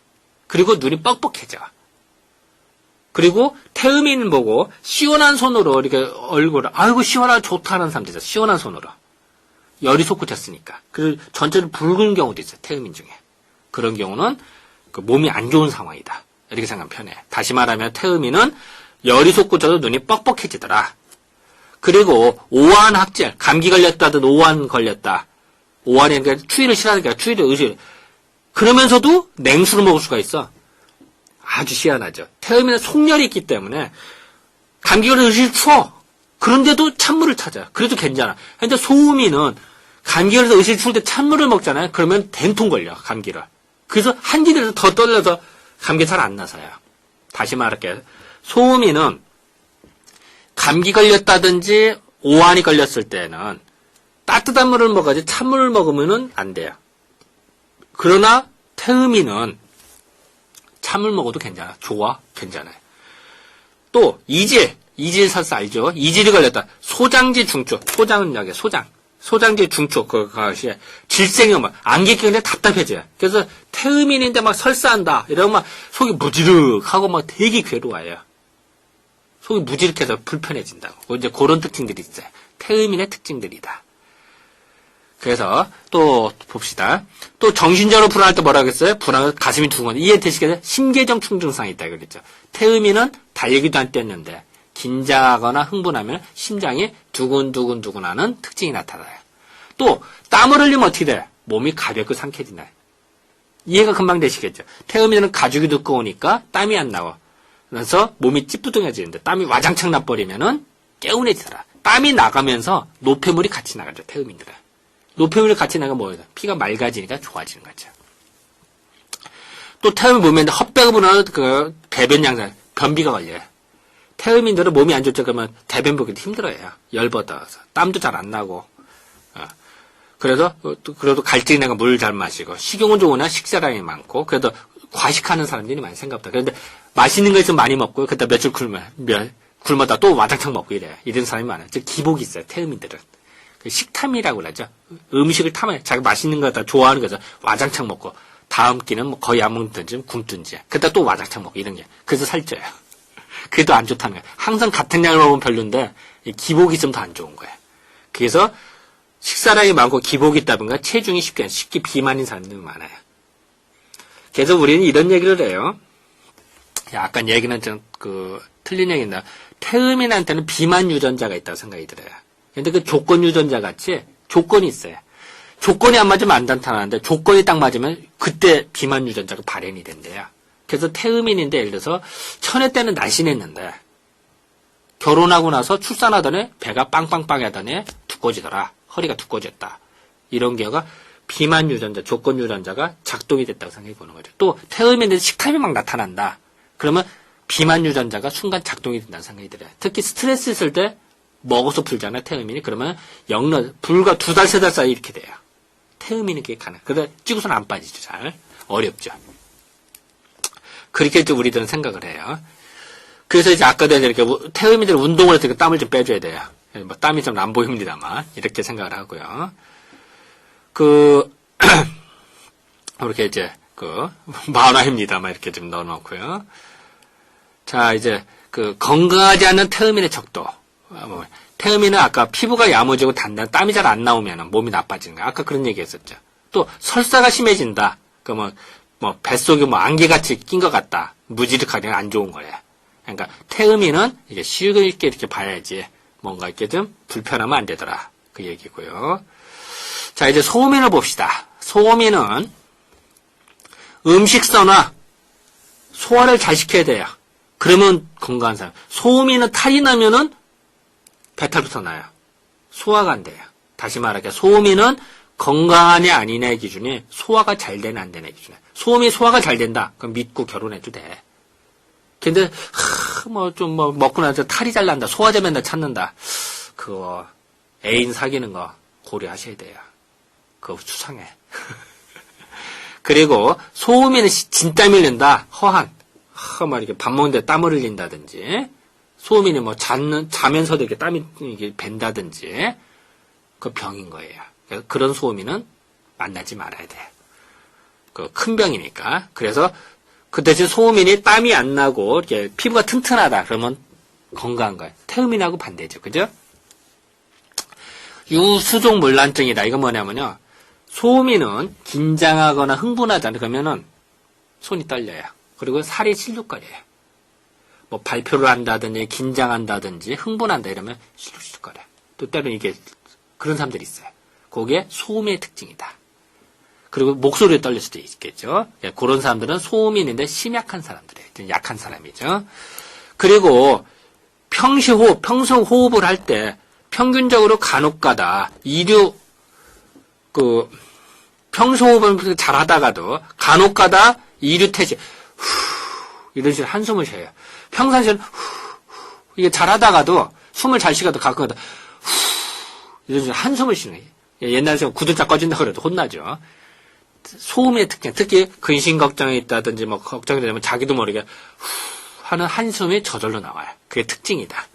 Speaker 1: 그리고 눈이 뻑뻑해져. 그리고 태음인 보고 시원한 손으로 이렇게 얼굴을 아이고 시원하고 좋다는 사람들 있어요. 시원한 손으로. 열이 솟구쳤으니까. 그리고 전체를 붉은 경우도 있어요. 태음인 중에. 그런 경우는 그 몸이 안 좋은 상황이다. 이렇게 생각하면 편해. 다시 말하면 태음인은 열이 솟구쳐서 눈이 뻑뻑해지더라. 그리고 오한 학질, 감기 걸렸다든 오한 걸렸다. 오한이 그러니까 추위를 싫어하니까 추위를 의식. 그러면서도 냉수를 먹을 수가 있어. 아주 희한하죠. 태음인은 속열이 있기 때문에 감기 걸려서 의식 추워. 그런데도 찬물을 찾아요. 그래도 괜찮아. 근데 소음인은 감기 걸려서 의식 추울 때 찬물을 먹잖아요. 그러면 된통 걸려, 감기를. 그래서 한기들에서 더 떨려서 감기 잘 안 나서요. 다시 말할게요. 소음인은 감기 걸렸다든지 오한이 걸렸을 때는 따뜻한 물을 먹어야지 찬물을 먹으면 안 돼요. 그러나 태음인은 찬물 먹어도 괜찮아. 좋아. 괜찮아요. 또 이질 설사 알죠? 이질이 걸렸다. 소장지 중추. 소장은 여기 소장지 중추 그것이 질색이 막 안개 끼는데 답답해져요. 그래서 태음인인데 막 설사한다. 이러면 막 속이 무지륵하고 막 되게 괴로워요. 속이 무지륵해서 불편해진다고. 이제 그런 특징들이 있어요. 태음인의 특징들이다. 그래서 또 봅시다. 또 정신적으로 불안할 때 뭐라고 했어요? 불안해서 가슴이 두근거려. 이해되시겠어요? 심계정 충증상이 있다 그랬죠. 태음인은 달리기도 안 뛰었는데 긴장하거나 흥분하면 심장이 두근두근하는 특징이 나타나요. 또 땀을 흘리면 어떻게 돼? 몸이 가볍고 상쾌해지나요? 이해가 금방 되시겠죠? 태음인은 가죽이 두꺼우니까 땀이 안 나와. 그래서 몸이 찌뿌둥해지는데 땀이 와장창 나버리면은 개운해지더라. 땀이 나가면서 노폐물이 같이 나가죠. 태음인들은. 노폐물이 같이 나가면 뭐예요? 피가 맑아지니까 좋아지는 거죠. 또 태음인 보면 헛배가 불어나는 그 배변 양상, 변비가 걸려요. 태음인들은 몸이 안 좋죠. 그러면 대변 보기도 힘들어요. 열받아서. 땀도 잘 안 나고. 그래도 갈증이 나고 물 잘 마시고, 식용은 좋으나 식사량이 많고, 그래도 과식하는 사람들이 많이 생각보다. 그런데 맛있는 거 있으면 많이 먹고, 그때 며칠 굶어다 또 와장창 먹고 이래요. 이런 사람이 많아요. 즉, 기복이 있어요. 태음인들은. 식탐이라고 그러죠. 음식을 탐해. 자기 맛있는 거 다 좋아하는 거죠. 와장창 먹고, 다음 끼는 뭐 거의 안 먹든지 굶든지. 그때 또 와장창 먹고 이런 게. 그래서 살쪄요. 그래도 안 좋다는 거예요. 항상 같은 양을 먹으면 별론데 기복이 좀 더 안 좋은 거예요. 그래서 식사량이 많고 기복이 있다 보니까 체중이 쉽게 비만인 사람들이 많아요. 그래서 우리는 이런 얘기를 해요. 약간 얘기는 좀 틀린 얘기인데 태음인한테는 비만 유전자가 있다고 생각이 들어요. 근데 그 조건 유전자 같이 조건이 있어요. 조건이 안 맞으면 안 나타나는데 조건이 딱 맞으면 그때 비만 유전자가 발현이 된대요. 그래서 태음인인데 예를 들어서 천회 때는 날씬했는데 결혼하고 나서 출산하더니 배가 빵빵빵 하더니 두꺼워지더라. 허리가 두꺼워졌다. 이런 경우가 비만 유전자, 조건 유전자가 작동이 됐다고 생각해 보는 거죠. 또 태음인인데 식탐이 막 나타난다. 그러면 비만 유전자가 순간 작동이 된다는 생각이 들어요. 특히 스트레스 있을 때 먹어서 풀잖아요. 태음인이. 그러면 불과 2달, 3달 사이 이렇게 돼요. 태음인이 그게 가능. 그래서 찌고서는 안 빠지죠. 잘. 어렵죠. 그렇게 좀 우리들은 생각을 해요. 그래서 이제 아까도 이렇게 태음인들 운동을 해서 땀을 좀 빼줘야 돼요. 뭐 땀이 좀 안 보입니다만 이렇게 생각을 하고요. 이렇게 이제 만화입니다만 이렇게 좀 넣어놓고요. 자 이제 건강하지 않는 태음인의 척도. 태음인은 아까 피부가 야무지고 단단, 땀이 잘 안 나오면 몸이 나빠지는 거야. 아까 그런 얘기 했었죠. 또 설사가 심해진다. 뱃속에 안개같이 낀 것 같다. 무지력하게 안 좋은 거예요. 그러니까 태음인은 이게 쉽게 이렇게 봐야지 뭔가 이렇게 좀 불편하면 안 되더라. 그 얘기고요. 자 이제 소음인을 봅시다. 소음인은 음식선화, 소화를 잘 시켜야 돼요. 그러면 건강한 사람. 소음인은 탈이 나면은 배탈부터 나요. 소화가 안 돼요. 다시 말할게요. 소음인은 건강하냐 아니냐의 기준이 소화가 잘 되냐 안 되냐의 기준이에요. 소음이 소화가 잘 된다. 그럼 믿고 결혼해도 돼. 근데 먹고 나서 탈이 잘 난다. 소화제 맨날 찾는다. 그거 애인 사귀는 거 고려하셔야 돼요. 그거 수상해. 그리고 소음에는 진땀 흘린다. 허한. 이렇게 밥 먹는데 땀을 흘린다든지. 소음인이 자면서도 이렇게 땀이 이렇게 밴다든지. 그 병인 거예요. 그런 소음인은 만나지 말아야 돼. 큰 병이니까. 그래서 그 대신 소음인이 땀이 안 나고 이렇게 피부가 튼튼하다. 그러면 건강한 거예요. 태음인하고 반대죠. 그죠? 유수종물란증이다. 이건 뭐냐면요. 소음인은 긴장하거나 흥분하잖아요. 그러면은 손이 떨려요. 그리고 살이 실룩거려요. 발표를 한다든지 긴장한다든지 흥분한다 이러면 실룩실룩거려요. 또 때로는 이게 그런 사람들이 있어요. 그게 소음의 특징이다. 그리고 목소리가 떨릴 수도 있겠죠. 그런 사람들은 소음인인데 심약한 사람들이에요. 좀 약한 사람이죠. 그리고 평소 호흡을 할 때 평균적으로 간혹가다 평소 호흡을 잘 하다가도 간혹가다 이류태식 이런 식으로 한숨을 쉬어요. 평상시에는 이게 잘 하다가도 숨을 잘 쉬어도 가끔가다 이런 식으로 한숨을 쉬는 거예요. 옛날에 구두짝 꺼진다고 그래도 혼나죠. 소음의 특징, 특히 근심 걱정이 있다든지 걱정이 되면 자기도 모르게 하는 한숨이 저절로 나와요. 그게 특징이다.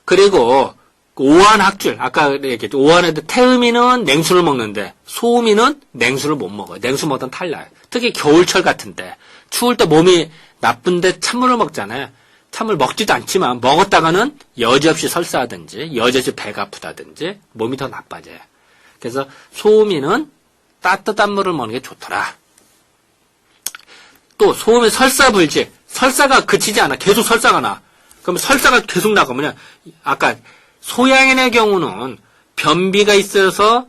Speaker 1: 그리고 오한학줄, 아까 얘기했죠. 오한에도 태음인은 냉수를 먹는데 소음인은 냉수를 못 먹어요. 냉수 먹으면 탈나요. 특히 겨울철 같은데 추울 때 몸이 나쁜데 찬물을 먹잖아요. 찬물 먹지도 않지만 먹었다가는 여지없이 설사하든지 여지없이 배가 아프다든지 몸이 더 나빠져요. 그래서 소음인은 따뜻한 물을 먹는 게 좋더라. 또 소음에 설사불지. 설사가 그치지 않아. 계속 설사가 나. 그럼 설사가 계속 나가면 아까 소양인의 경우는 변비가 있어서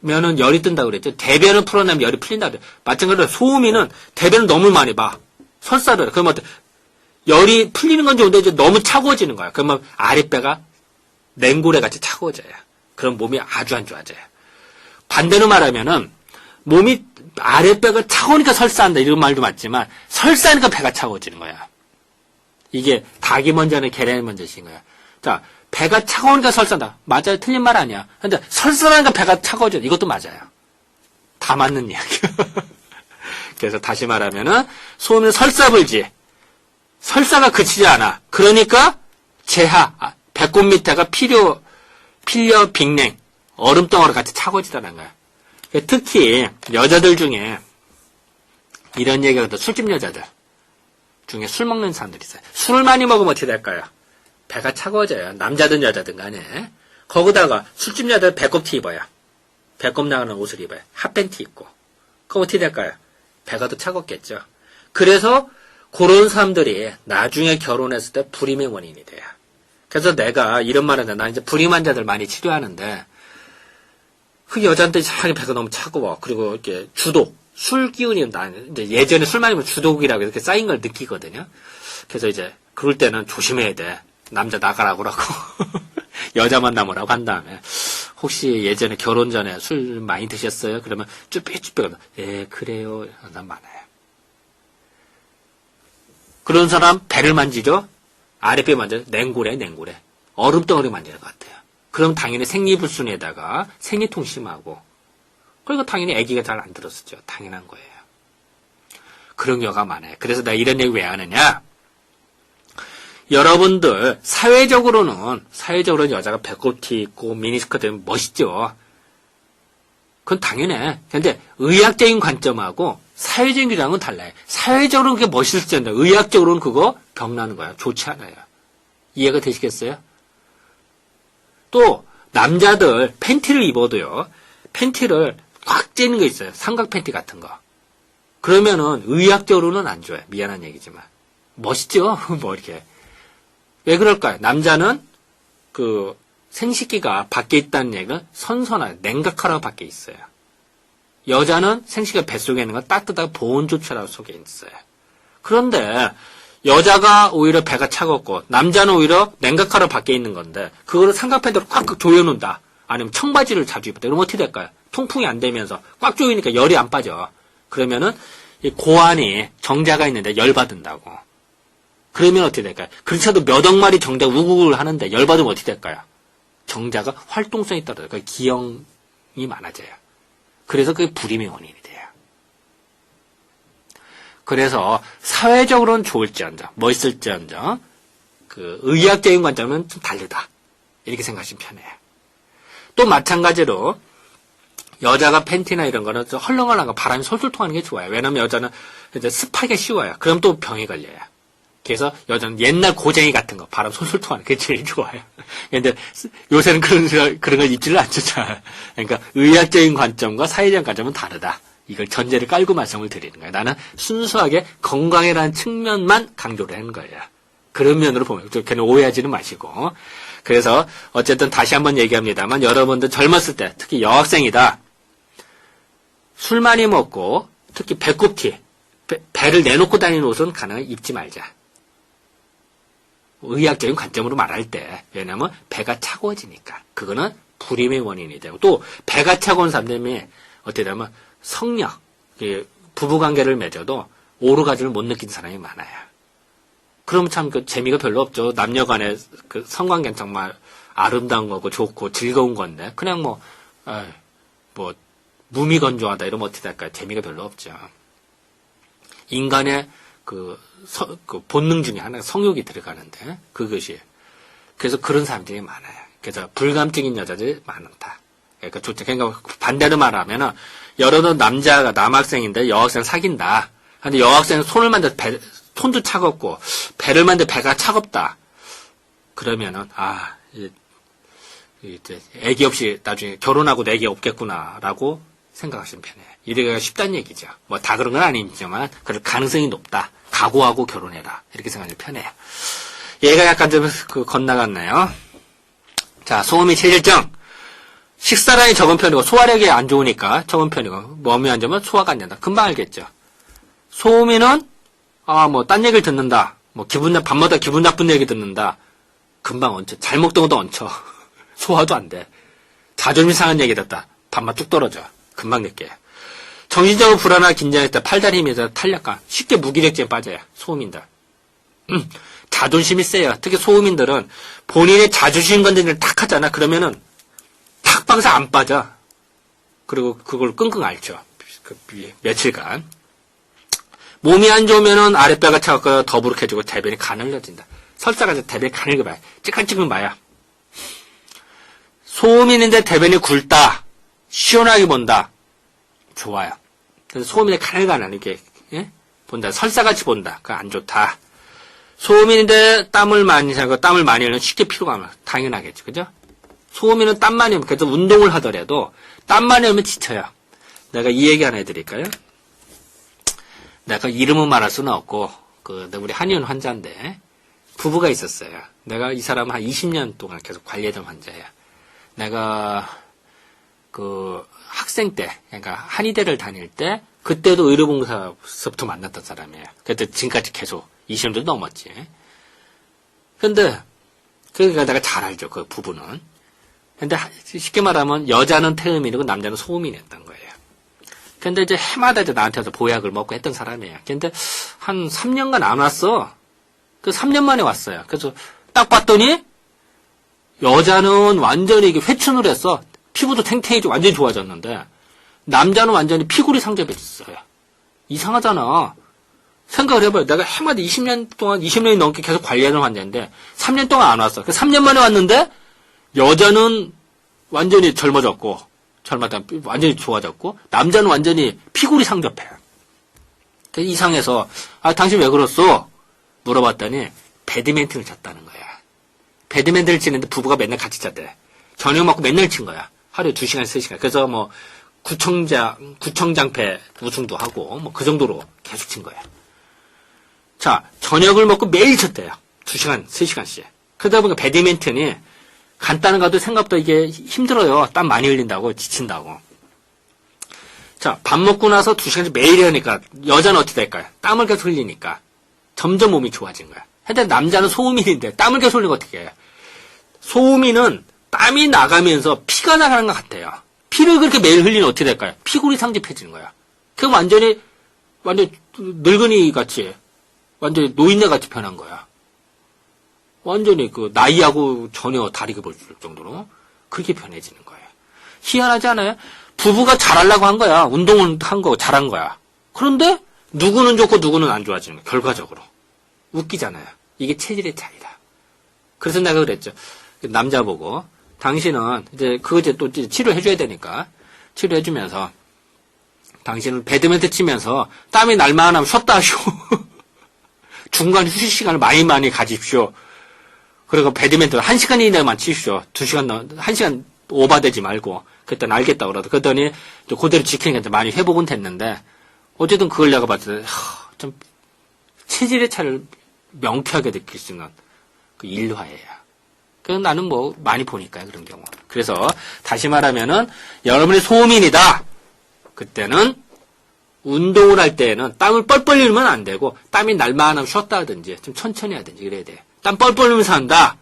Speaker 1: 면은 열이 뜬다고 그랬죠. 대변을 풀어내면 열이 풀린다고 그랬죠. 마찬가지로 소음인은 대변을 너무 많이 봐. 설사를. 그러면 열이 풀리는 건 좋은데 이제 너무 차가워지는 거야. 그러면 아랫배가 냉고래같이 차가워져요. 그럼 몸이 아주 안 좋아져요. 반대로 말하면은 몸이 아랫배가 차가우니까 설사한다 이런 말도 맞지만 설사하니까 배가 차가워지는 거야. 이게 닭이 먼저는 계란이 먼저인 거야. 자, 배가 차가우니까 설사한다. 맞아요. 틀린 말 아니야. 근데 설사하니까 배가 차가워져. 이것도 맞아요. 다 맞는 이야기야. 그래서 다시 말하면은 소음은 설사불지. 설사가 그치지 않아. 그러니까 재하, 배꼽 밑에가 필려 빅냉, 얼음덩어리 같이 차가워지다는 거야. 특히 여자들 중에 이런 얘기가 더 술집 여자들 중에 술 먹는 사람들이 있어요. 술을 많이 먹으면 어떻게 될까요? 배가 차가워져요. 남자든 여자든 간에. 거기다가 술집 여자들 배꼽티 입어요. 배꼽 나가는 옷을 입어요. 핫팬티 입고. 그럼 어떻게 될까요? 배가 더 차갑겠죠. 그래서 그런 사람들이 나중에 결혼했을 때 불임의 원인이 돼요. 그래서 내가 이런 말 하는데 나 이제 불임 환자들 많이 치료하는데 그 여자한테 이상하게 배가 너무 차가워. 그리고 이렇게 주독, 술 기운이 이제 예전에 술 많이 먹으면 주독이라고 이렇게 쌓인 걸 느끼거든요. 그래서 이제 그럴 때는 조심해야 돼. 남자 나가라고 그러고 여자 만나보라고 한 다음에 혹시 예전에 결혼 전에 술 많이 드셨어요? 그러면 쭈뼛쭈뼛 예 그래요. 난 많아요. 그런 사람 배를 만지죠? 아랫배 만져요? 냉고래. 얼음덩어리 만지는 것 같아요. 그럼 당연히 생리불순에다가 생리통 심하고 그러니까 당연히 아기가 잘 안 들었었죠. 당연한 거예요. 그런 경우가 많아요. 그래서 내가 이런 얘기 왜 하느냐? 여러분들 사회적으로는 여자가 배꼽티 입고 미니스커트 입으면 멋있죠. 그건 당연해. 근데 의학적인 관점하고 사회적인 규정은 달라요. 사회적으로는 그게 멋있을지 않나. 의학적으로는 그거 병나는 거야. 좋지 않아요. 이해가 되시겠어요? 또 남자들 팬티를 입어도요. 팬티를 꽉 찌는 거 있어요. 삼각 팬티 같은 거. 그러면은 의학적으로는 안 좋아요. 미안한 얘기지만. 멋있죠? 뭐 이렇게. 왜 그럴까요? 남자는 그 생식기가 밖에 있다는 얘기는 선선하게 냉각하라고 밖에 있어요. 여자는 생식기가 뱃속에 있는 건 따뜻하고 보온 조처라고 속에 있어요. 그런데 여자가 오히려 배가 차갑고 남자는 오히려 냉각하라고 밖에 있는 건데 그거를 삼각팬티로 꽉 조여놓는다. 아니면 청바지를 자주 입었다. 그럼 어떻게 될까요? 통풍이 안 되면서 꽉 조이니까 열이 안 빠져. 그러면은 이 고안이 정자가 있는데 열받는다고. 그러면 어떻게 될까요? 그렇지 않아도 몇 억 마리 정자가 우구글 하는데 열받으면 어떻게 될까요? 정자가 활동성이 떨어져요. 그러니까 기형이 많아져요. 그래서 그게 불임의 원인이 돼요. 그래서 사회적으로는 좋을지언정, 멋있을지언정, 그 의학적인 관점은 좀 다르다. 이렇게 생각하시면 편해요. 또 마찬가지로 여자가 팬티나 이런 거는 좀 헐렁헐렁하고 바람이 솔솔 통하는 게 좋아요. 왜냐면 여자는 이제 습하게 씌워요. 그럼 또 병이 걸려요. 그래서 여자는 옛날 고쟁이 같은 거, 바람 솔솔 통하는 게 제일 좋아요. 근데 요새는 그런 걸 입지를 않잖아요. 그러니까 의학적인 관점과 사회적인 관점은 다르다. 이걸 전제를 깔고 말씀을 드리는 거예요. 나는 순수하게 건강이라는 측면만 강조를 하는 거예요. 그런 면으로 보면, 걔는 오해하지는 마시고. 그래서 어쨌든 다시 한번 얘기합니다만 여러분들 젊었을 때, 특히 여학생이다. 술 많이 먹고, 특히 배꼽티, 배를 내놓고 다니는 옷은 가능하게 입지 말자. 의학적인 관점으로 말할 때, 왜냐면 배가 차가워지니까. 그거는 불임의 원인이 되고, 또 배가 차가운 사람들이 어떻게 되면 성력, 부부관계를 맺어도 오르가즘을 못 느낀 사람이 많아요. 그럼 참 그 재미가 별로 없죠. 남녀 간의 그 성관계는 정말 아름다운 거고 좋고 즐거운 건데, 그냥 무미건조하다 이러면 어떻게 될까요? 재미가 별로 없죠. 인간의 그 본능 중에 하나가 성욕이 들어가는데, 그것이. 그래서 그런 사람들이 많아요. 그래서 불감증인 여자들이 많다. 그러니까 좋죠. 그러니까 반대로 말하면은, 여러분 남학생인데 여학생 사귄다. 근데 여학생은 손을 만져 손도 차갑고, 배를 만져 배가 차갑다. 그러면은, 이제 애기 없이 나중에 결혼하고 애기 없겠구나라고 생각하시면 편해요. 이래가 쉽다는 얘기죠. 뭐 다 그런 건 아니지만 그럴 가능성이 높다. 각오하고 결혼해라. 이렇게 생각하면 편해요. 얘가 약간 좀 건너갔네요. 자, 소음이 체질증. 식사량이 적은 편이고 소화력이 안 좋으니까 적은 편이고 몸이 안 좋으면 소화가 안 된다. 금방 알겠죠. 소음이는 딴 얘기를 듣는다. 밤마다 기분 나쁜 얘기 듣는다. 금방 얹혀. 잘 먹던 것도 얹혀. 소화도 안 돼. 자존심 상한 얘기 듣다. 밥맛 뚝 떨어져. 금방 느껴요. 정신적으로 불안하고 긴장했다. 팔다리 힘에서 탄력감. 쉽게 무기력증에 빠져요. 소음인들. 자존심이 세요. 특히 소음인들은 본인의 자존심 건드리는 탁 하잖아. 그러면은 탁 방사 안 빠져. 그리고 그걸 끙끙 앓죠. 며칠간. 몸이 안 좋으면은 아랫배가 차갑고 더부룩해지고 대변이 가늘어진다. 설사가 대변이 가늘게 봐요. 찌끈찌끈 봐요. 소음인인데 대변이 굵다. 시원하게 본다. 좋아요. 그래서 소음인데 가늘가늘 이렇게 본다. 설사같이 본다. 그거 안 좋다. 소음인인데 땀을 많이 흘리면 쉽게 피로가 나. 당연하겠죠. 그죠? 소음인은 땀 많이 흘리면, 그래서 운동을 하더라도 땀 많이 흘리면 지쳐요. 내가 이 얘기 하나 해드릴까요? 내가 이름은 말할 수는 없고, 우리 한의원 환자인데, 부부가 있었어요. 내가 이 사람은 한 20년 동안 계속 관리해준 환자예요. 내가, 학생 때, 그러니까 한의대를 다닐 때, 그때도 의료봉사서부터 만났던 사람이에요. 그때 지금까지 계속 20년도 넘었지. 근데, 그러니까 내가 잘 알죠, 그 부부는. 근데 쉽게 말하면 여자는 태음인이고 남자는 소음인이었던 거예요. 근데 이제 해마다 이제 나한테 와서 보약을 먹고 했던 사람이에요. 근데 한 3년간 안 왔어. 그 3년 만에 왔어요. 그래서 딱 봤더니 여자는 완전히 이게 회춘을 했어. 피부도 탱탱해지고 완전히 좋아졌는데 남자는 완전히 피골이 상접해졌어요. 이상하잖아. 생각을 해봐요. 내가 해마다 20년 동안, 20년이 넘게 계속 관리하는 환자인데, 3년 동안 안 왔어. 3년 만에 왔는데, 여자는 완전히 젊어졌고, 완전히 좋아졌고, 남자는 완전히 피골이 상접해. 이상해서, 당신 왜 그랬어? 물어봤더니, 배드민턴을 쳤다는 거야. 배드민턴을 치는데 부부가 맨날 같이 쳤대. 저녁 먹고 맨날 친 거야. 하루에 2시간, 3시간. 그래서 뭐, 구청장패 우승도 하고, 뭐, 그 정도로 계속 친 거야. 자, 저녁을 먹고 매일 쳤대요. 2시간, 3시간씩. 그러다 보니까 배드민턴이 간단한 것도 생각보다 이게 힘들어요. 땀 많이 흘린다고, 지친다고. 자, 밥 먹고 나서 2시간씩 매일 하니까, 여자는 어떻게 될까요? 땀을 계속 흘리니까. 점점 몸이 좋아진 거야. 근데 남자는 소음인인데, 땀을 계속 흘리면 어떻게 해요? 소음인은 땀이 나가면서 피가 나가는 것 같아요. 피를 그렇게 매일 흘리면 어떻게 될까요? 피골이 상접해지는 거야. 그럼 완전 늙은이 같이, 완전히 노인네 같이 변한 거야. 완전히 나이하고 전혀 다르게 보일 정도로 그렇게 변해지는 거예요. 희한하지 않아요? 부부가 잘하려고 한 거야. 운동을 한 거, 잘한 거야. 그런데 누구는 좋고 누구는 안 좋아지는 거야. 결과적으로. 웃기잖아요. 이게 체질의 차이다. 그래서 내가 그랬죠. 남자 보고, 당신은 그거 또 치료해줘야 되니까, 치료해주면서, 당신은 배드민턴 치면서 땀이 날만 하면 쉬었다 하시오. 중간 휴식 시간을 많이 가집시오. 그리고 배드민턴 1시간 이내만 치십시오. 1시간 오버되지 말고. 그랬더니 알겠다 그러더니 그대로 지키니까 많이 회복은 됐는데, 어쨌든 그걸 내가 봤을 때, 좀 체질의 차이를 명쾌하게 느낄 수 있는 그 일화예요. 그래서 나는 뭐 많이 보니까요, 그런 경우. 그래서 다시 말하면은 여러분이 소음인이다. 그때는 운동을 할 때에는 땀을 뻘뻘 흘리면 안 되고, 땀이 날만 하면 쉬었다 하든지 좀 천천히 하든지 그래야 돼. 땀 뻘뻘 흘리면서 한다.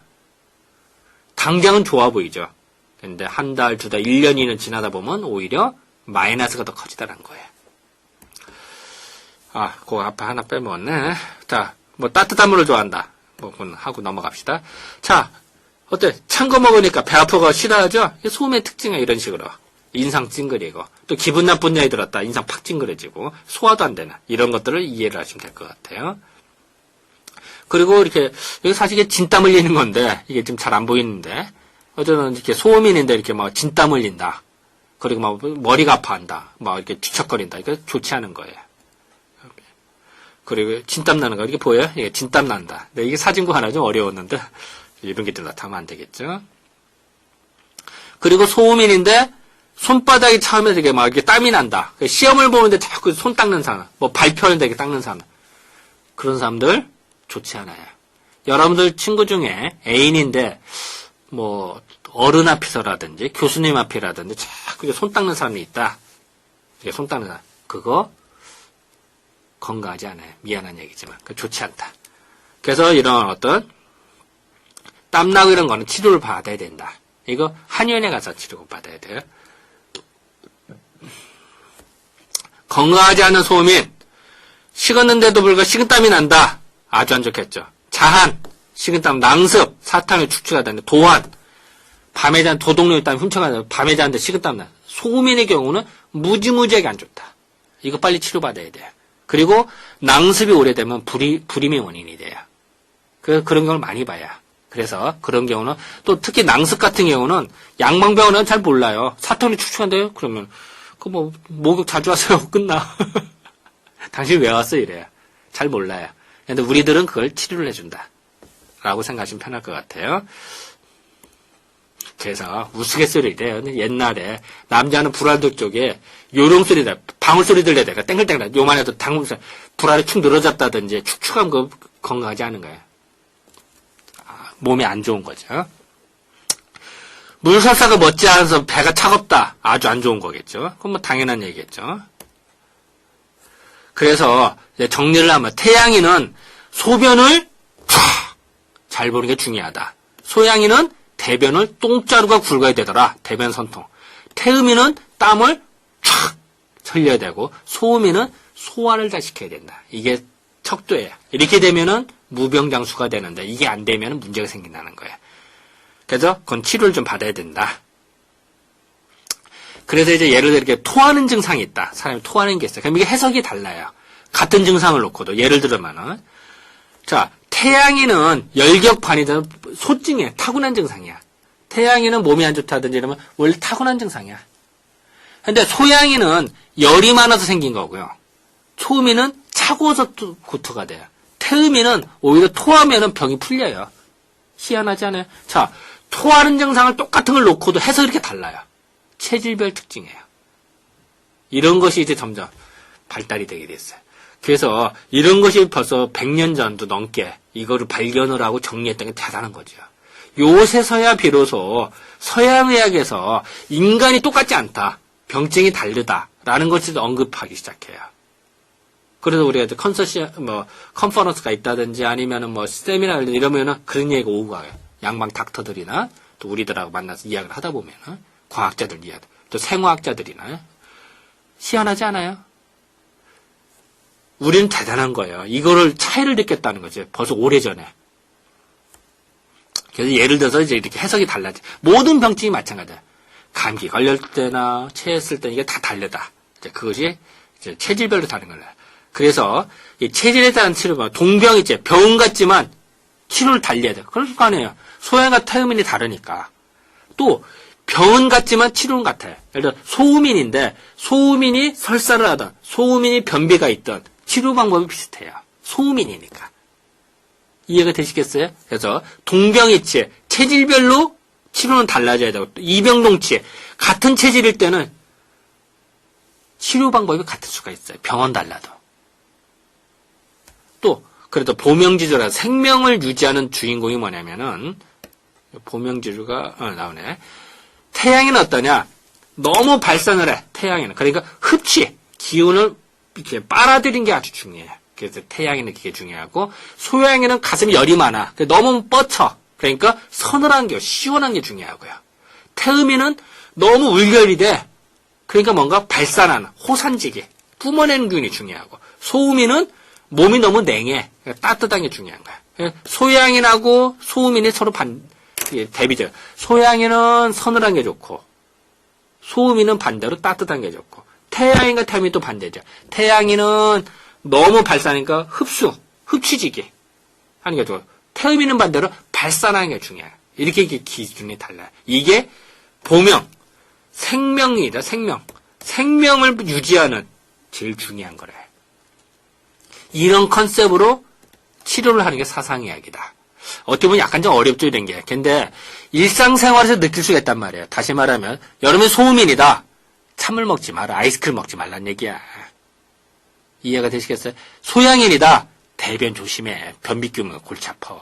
Speaker 1: 당장은 좋아 보이죠. 근데 한 달, 2달, 1년, 2년 지나다 보면 오히려 마이너스가 더 커지다는 거예요. 그거 앞에 하나 빼먹었네. 자, 뭐 따뜻한 물을 좋아한다. 뭐 하고 넘어갑시다. 자, 어때? 찬 거 먹으니까 배 아프고 싫어하죠? 소음의 특징은 이런 식으로. 인상 찡그리고, 또 기분 나쁜 년이 들었다. 인상 팍 찡그려지고, 소화도 안 되는, 이런 것들을 이해를 하시면 될 것 같아요. 그리고 이렇게, 여기 사실 이게 진땀 흘리는 건데, 이게 지금 잘 안 보이는데, 어쩌면 이렇게 소음인인데 이렇게 막 진땀 흘린다. 그리고 막 머리가 아파한다. 막 이렇게 뒤척거린다. 이거 좋지 않은 거예요. 그리고 진땀 나는 거, 이게 보여요? 이게 진땀 난다. 네, 이게 사진과 하나 좀 어려웠는데, 이런 게 나타나면 안 되겠죠. 그리고 소음인인데, 손바닥이 차면서 이게 막 이렇게 땀이 난다. 시험을 보는데 자꾸 손 닦는 사람, 뭐 발표하는데 이렇게 닦는 사람. 그런 사람들 좋지 않아요. 여러분들 친구 중에 애인인데, 뭐, 어른 앞에서라든지, 교수님 앞이라든지, 자꾸 손 닦는 사람이 있다. 이게 손 닦는 사람. 그거, 건강하지 않아요. 미안한 얘기지만. 좋지 않다. 그래서 이런 어떤, 땀나고 이런 거는 치료를 받아야 된다. 이거 한의원에 가서 치료를 받아야 돼요. 건강하지 않은 소음인, 식었는데도 불구하고 식은땀이 난다. 아주 안 좋겠죠. 자한, 식은땀, 낭습, 사탕이 축축하다는데, 도한, 밤에 잔 도둑놈이 땀이 훔쳐가는데, 밤에 자는데 식은땀 나. 소음인의 경우는 무지무지하게 안 좋다. 이거 빨리 치료받아야 돼요. 그리고 낭습이 오래되면 불임의 원인이 돼요. 그런 경우를 많이 봐요. 그래서 그런 경우는, 또 특히 낭습 같은 경우는 양방병원은 잘 몰라요. 사탕이 축축한데요? 그러면 목욕 자주 하세요. 끝나. 당신 왜 왔어? 이래요. 잘 몰라요. 근데 우리들은 그걸 치료를 해준다. 라고 생각하시면 편할 것 같아요. 그래서 우스갯소리 돼요. 옛날에 남자는 불알도 쪽에 요령 소리 나, 방울 소리 들려야 돼. 땡글땡글. 요만해도 불알이 축 늘어졌다든지 축축한 거 건강하지 않은 거예요. 몸에 안 좋은 거죠. 물설사가 멋지 않아서 배가 차갑다. 아주 안 좋은 거겠죠. 그건 뭐 당연한 얘기겠죠. 그래서 정리를 하면 태양이는 소변을 잘 보는 게 중요하다. 소양이는 대변을 똥자루가 굵어야 되더라. 대변 선통. 태음이는 땀을 촥 흘려야 되고, 소음이는 소화를 잘 시켜야 된다. 이게 척도예요. 이렇게 되면은 무병장수가 되는데, 이게 안 되면 문제가 생긴다는 거예요. 그래서 그건 치료를 좀 받아야 된다. 그래서 이제 예를 들어 이렇게 토하는 증상이 있다. 사람이 토하는 게 있어요. 그럼 이게 해석이 달라요. 같은 증상을 놓고도. 예를 들면은. 자, 태양이는 열격반이든 소증이에요. 타고난 증상이야. 태양이는 몸이 안 좋다든지 이러면 원래 타고난 증상이야. 근데 소양이는 열이 많아서 생긴 거고요. 초음이는 차고서 구토가 돼요. 태음이는 오히려 토하면은 병이 풀려요. 희한하지 않아요? 자, 토하는 증상을 똑같은 걸 놓고도 해석이 이렇게 달라요. 체질별 특징이에요. 이런 것이 이제 점점 발달이 되게 됐어요. 그래서 이런 것이 벌써 100년 전도 넘게 이거를 발견을 하고 정리했던 게 대단한 거죠. 요새서야 비로소 서양의학에서 인간이 똑같지 않다. 병증이 다르다라는 것을 언급하기 시작해요. 그래서 우리가 이제 컨퍼런스가 있다든지 아니면은 뭐 세미나 이러면은 그런 얘기가 오고 가요. 양방 닥터들이나 또 우리들하고 만나서 이야기를 하다 보면은 과학자들 이야기, 또 생화학자들이나 희한하지 않아요? 우리는 대단한 거예요. 이거를 차이를 느꼈다는 거죠. 벌써 오래전에. 그래서 예를 들어서 이제 이렇게 해석이 달라져. 모든 병증이 마찬가지야. 감기 걸릴 때나 체했을 때 이게 다 다르다. 이제 그것이 이제 체질별로 다른 거예요. 그래서 이 체질에 대한 치료가 동병이 이제 병원 같지만 치료를 달리해야 돼요. 그럴 거 아니에요. 소양과 태음인이 다르니까. 또 병원 같지만 치료는 같아요. 예를 들어 소음인인데 소음인이 설사를 하든 소음인이 변비가 있든 치료 방법이 비슷해요. 소음인이니까. 이해가 되시겠어요? 그래서 동병이치 체질별로 치료는 달라져야 되고 또 이병동치 같은 체질일 때는 치료 방법이 같을 수가 있어요. 병원 달라도. 또 그래도 보명지주라 생명을 유지하는 주인공이 뭐냐면은 보명지주가 나오네. 태양에는 어떠냐? 너무 발산을 해. 태양에는 그러니까 흡취 기운을 이렇게 빨아들인 게 아주 중요해요. 그래서 태양에는 그게 중요하고 소양에는 가슴이 열이 많아. 너무 뻗쳐. 그러니까 서늘한 게 시원한 게 중요하고요. 태음이는 너무 울결이 돼. 그러니까 뭔가 발산하는 호산지기 뿜어내는 균이 중요하고 소음이는 몸이 너무 냉해. 그러니까 따뜻한 게 중요한 거야. 소양인하고 소음인이 서로 대비죠. 소양인은 서늘한 게 좋고 소음인은 반대로 따뜻한 게 좋고 태양인과 태음이 또 반대죠. 태양인은 너무 발산하니까 흡취지기 하는 게 좋고 태음인은 반대로 발산하는 게 중요해요. 이렇게 기준이 달라요. 이게 보명, 생명이다. 생명을 유지하는 제일 중요한 거래요. 이런 컨셉으로 치료를 하는 게 사상의학이다. 어떻게 보면 약간 좀 어렵죠, 이런 게. 근데 일상생활에서 느낄 수가 있단 말이에요. 다시 말하면 여러분 소음인이다. 찬물 먹지 마라. 아이스크림 먹지 말란 얘기야. 이해가 되시겠어요? 소양인이다. 대변 조심해. 변비 끼우면 골치 아파.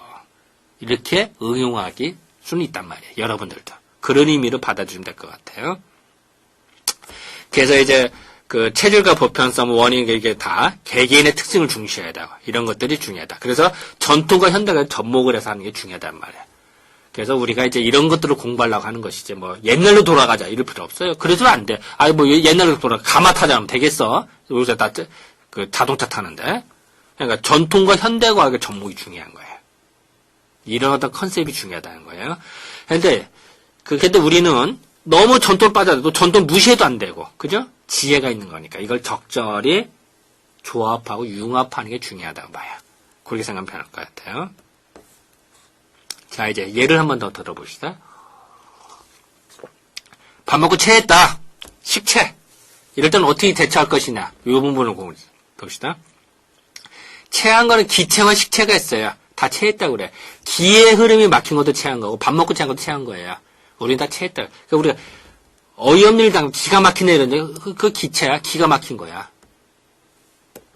Speaker 1: 이렇게 응용하기 수는 있단 말이에요. 여러분들도. 그런 의미로 받아주시면 될 것 같아요. 그래서 이제 그 체질과 보편성, 원인 이게 다 개개인의 특징을 중시해야 되고 이런 것들이 중요하다. 그래서 전통과 현대가 접목을 해서 하는 게 중요하단 말이에요. 그래서 우리가 이제 이런 것들을 공부하려고 하는 것이지 뭐 옛날로 돌아가자 이럴 필요 없어요. 그래서는 안 돼. 아니 뭐 옛날로 가마 타자 하면 되겠어. 요새 다 그 자동차 타는데. 그러니까 전통과 현대과학의 접목이 중요한 거예요. 이런 어떤 컨셉이 중요하다는 거예요. 근데 우리는 너무 전통 빠져도 전통 무시해도 안 되고, 그죠? 지혜가 있는 거니까 이걸 적절히 조합하고 융합하는 게 중요하다고 봐요. 그렇게 생각하면 편할 것 같아요. 자, 이제 예를 한번 더 들어봅시다. 밥 먹고 체했다. 식체. 이럴 때는 어떻게 대처할 것이냐. 이 부분을 봅시다. 체한 거는 기체와 식체가 있어요. 다 체했다고 그래. 기의 흐름이 막힌 것도 체한 거고 밥 먹고 체한 것도 체한 거예요. 우리는 다 체했다. 그러니까 우리가 어이없는 일 당하면 기가 막히네 이러는데 그 기체야. 기가 막힌 거야.